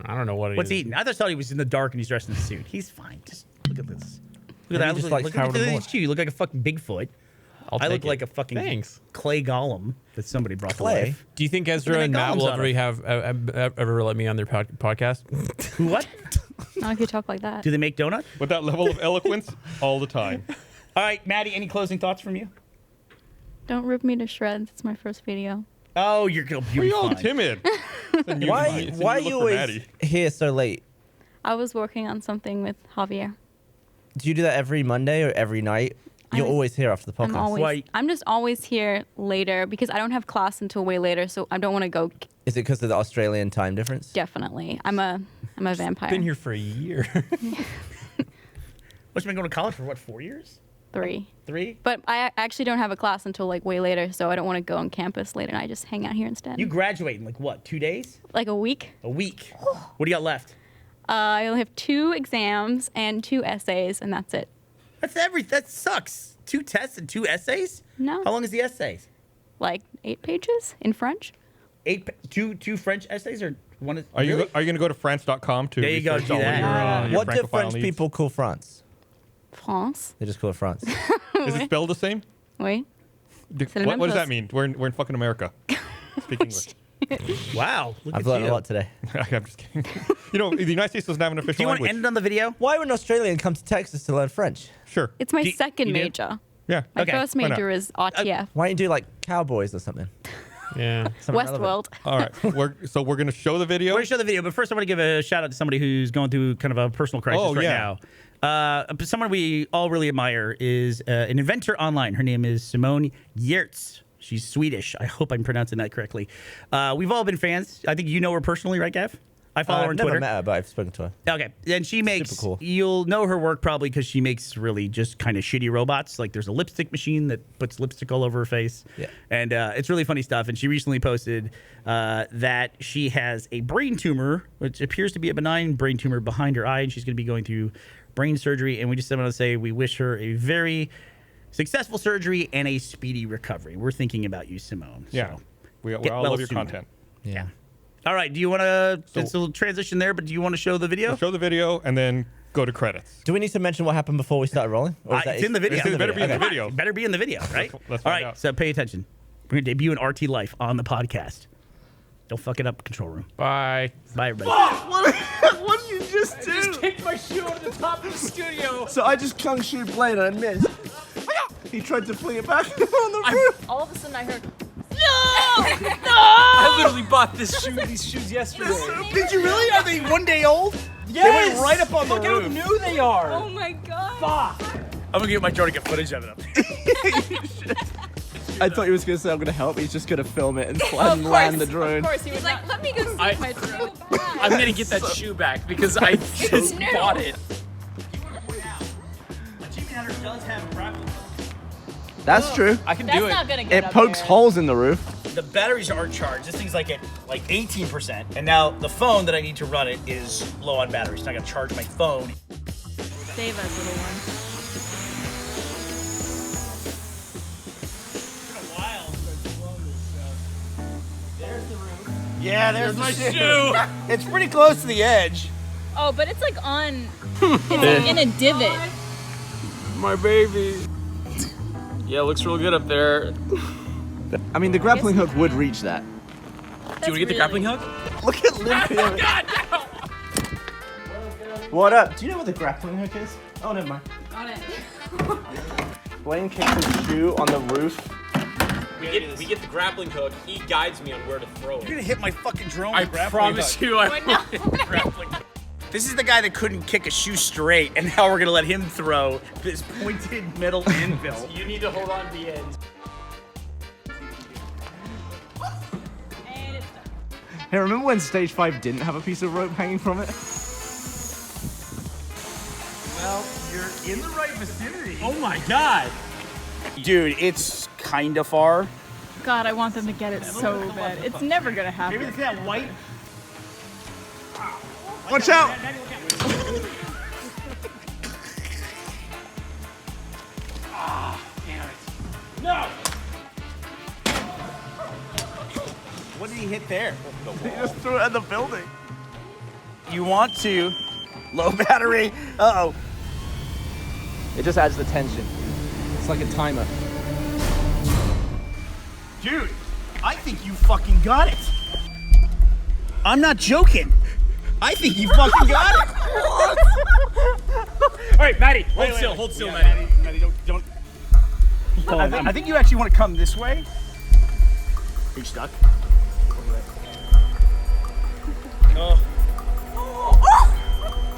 I don't know what it What's is. he eating? I just thought he was in the dark and he's dressed in a suit. He's fine. Just look at this. Look Maybe at he that. just Look, likes look, Harold look at and these two. You look like a fucking Bigfoot. I'll I take look it. like a fucking Thanks. clay golem that somebody brought to Clay? life. Do you think Look Ezra at and that Matt golems will on ever let me on their podcast? Who? What? Not if you talk like that. Do they make donuts? With that level of eloquence, all the time. All right, Maddie. Any closing thoughts from you? Don't rip me to shreds. It's my first video. Oh, you're gonna Why are be you all fine. timid? Why are you always here so late? I was working on something with Javier. Do you do that every Monday or every night? You're I'm- always here after the podcast. I'm always. Why- I'm just always here later because I don't have class until way later, so I don't want to go. Is it because of the Australian time difference? Definitely, I'm a vampire. Been here for a year. What's been going to college for? What, 4 years? 3. 3? But I actually don't have a class until like way later, so I don't want to go on campus later, and I just hang out here instead. You graduate in like what? 2 days? Like a week. A week? What do you got left? I only have 2 exams and 2 essays, and that's it. That sucks. 2 tests and 2 essays? No. How long is the essays? Like 8 pages in French. Two French essays or one? Are you really? going to go to France.com to There you go, research do all that. your What do Francophile French needs? people call France? France. They just call it France. Is it spelled the same? Oui. What does that mean? We're in fucking America. Speak English. Wow. Look I've at learned you. a lot today. I'm just kidding. You know, the United States doesn't have an official Do you want to language. end it on the video? Why would an Australian come to Texas to learn French? Sure. It's my Do- second you do? major. Yeah. My Okay, first why not? major is RTF. Why don't you do like Cowboys or something? Yeah. Something relevant. Westworld. All right. So we're going to show the video. We're going to show the video, but first I want to give a shout out to somebody who's going through kind of a personal crisis Oh, right yeah. now. Someone we all really admire is an inventor online. Her name is Simone Giertz. She's Swedish. I hope I'm pronouncing that correctly. We've all been fans. I think you know her personally, right, Gav? I follow her on I've never Twitter. met her, but I've spoken to her. Okay, and she makes. cool. You'll know her work probably because she makes really just kind of shitty robots. Like there's a lipstick machine that puts lipstick all over her face. Yeah. And it's really funny stuff. And she recently posted that she has a brain tumor, which appears to be a benign brain tumor behind her eye, and she's going to be going through brain surgery. And we just want to say we wish her a very successful surgery and a speedy recovery. We're thinking about you, Simone. Yeah. So. We Get all well love your sooner. content. Yeah. All right. Do you want to? It's a transition there, but do you want to show the video? We'll show the video and then go to credits. Do we need to mention what happened before we started rolling? Or is that It's in the video. It better be in the Come on, video. it better be in the video, right? Let's All find right, out. so pay attention. We're going to debut an RT Life on the podcast. Don't fuck it up, control room. Bye. Bye, everybody. What did you just do? Kicked my shoe out of the top of the studio. So I just clung shoe blade and I missed. He tried to fling it back on the roof. All of a sudden, I heard. I literally bought these shoes yesterday. Did you really? Are they 1 day old? Yes! They went right up on the Look roof. how new they are. Oh my god. I'm going to get my drone to get footage of it. I thought he was going to say, I'm going to help. He's just going to film it and slide and land the drone. Of course, he was like, let me go see I- my drone. I'm gonna get that shoe back because I just No. bought it. That's true. I can That's do it. not gonna get It up pokes there. holes in the roof. The batteries are charged. This thing's like at 18%. And now the phone that I need to run it is low on batteries. So I got to charge my phone. Save us, little one. Yeah, there's my shoe. It's pretty close to the edge. Oh, but it's like on. It's like in a divot. My baby. Yeah, it looks real good up there. I mean, the grappling hook would reach that. Do you want to get the grappling hook? Look at Limpia. God, no! What up? Do you know what the grappling hook is? Oh, never mind. Got it. Blaine kicked his shoe on the roof. We get the grappling hook. He guides me on where to throw You're it. going to hit my fucking drone I with grappling promise hook. you, I Wait, no. grappling hook. This is the guy that couldn't kick a shoe straight, and now we're gonna let him throw this pointed metal anvil. You need to hold on to the ends. Hey, remember when stage 5 didn't have a piece of rope hanging from it? Well, you're in the right vicinity. Oh my god! Dude, it's kinda far. God, I want them to get it so bad. It's never gonna happen. Maybe it's that white. Watch out! No! What did he hit there? He just threw it at the building. You want to. Low battery. Uh-oh. It just adds the tension. It's like a timer. Dude, I think you fucking got it. I'm not joking. I think you fucking got it. All right, Maddie. Hold still, hold still, Maddie. Maddie, don't. I think you actually want to come this way. Are you stuck? Oh.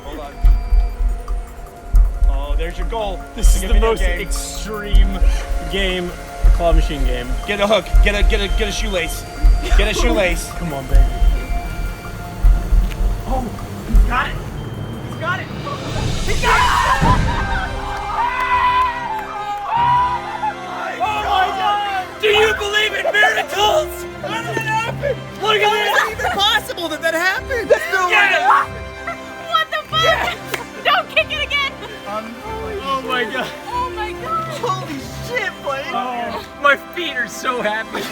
Hold on. Oh, there's your goal. This is Like a the video most game. extreme game, claw machine game. Get a hook. Get a shoelace. Get a shoelace. Come on, baby. Oh, he's got it. He's got it. He got it. Oh my God! Do you believe in miracles? How did it happen? Look at this! How is it even possible that happened? Yes! What the fuck? Don't kick it again! Oh my god. Oh my god! Holy shit, buddy! Oh, my feet are so happy.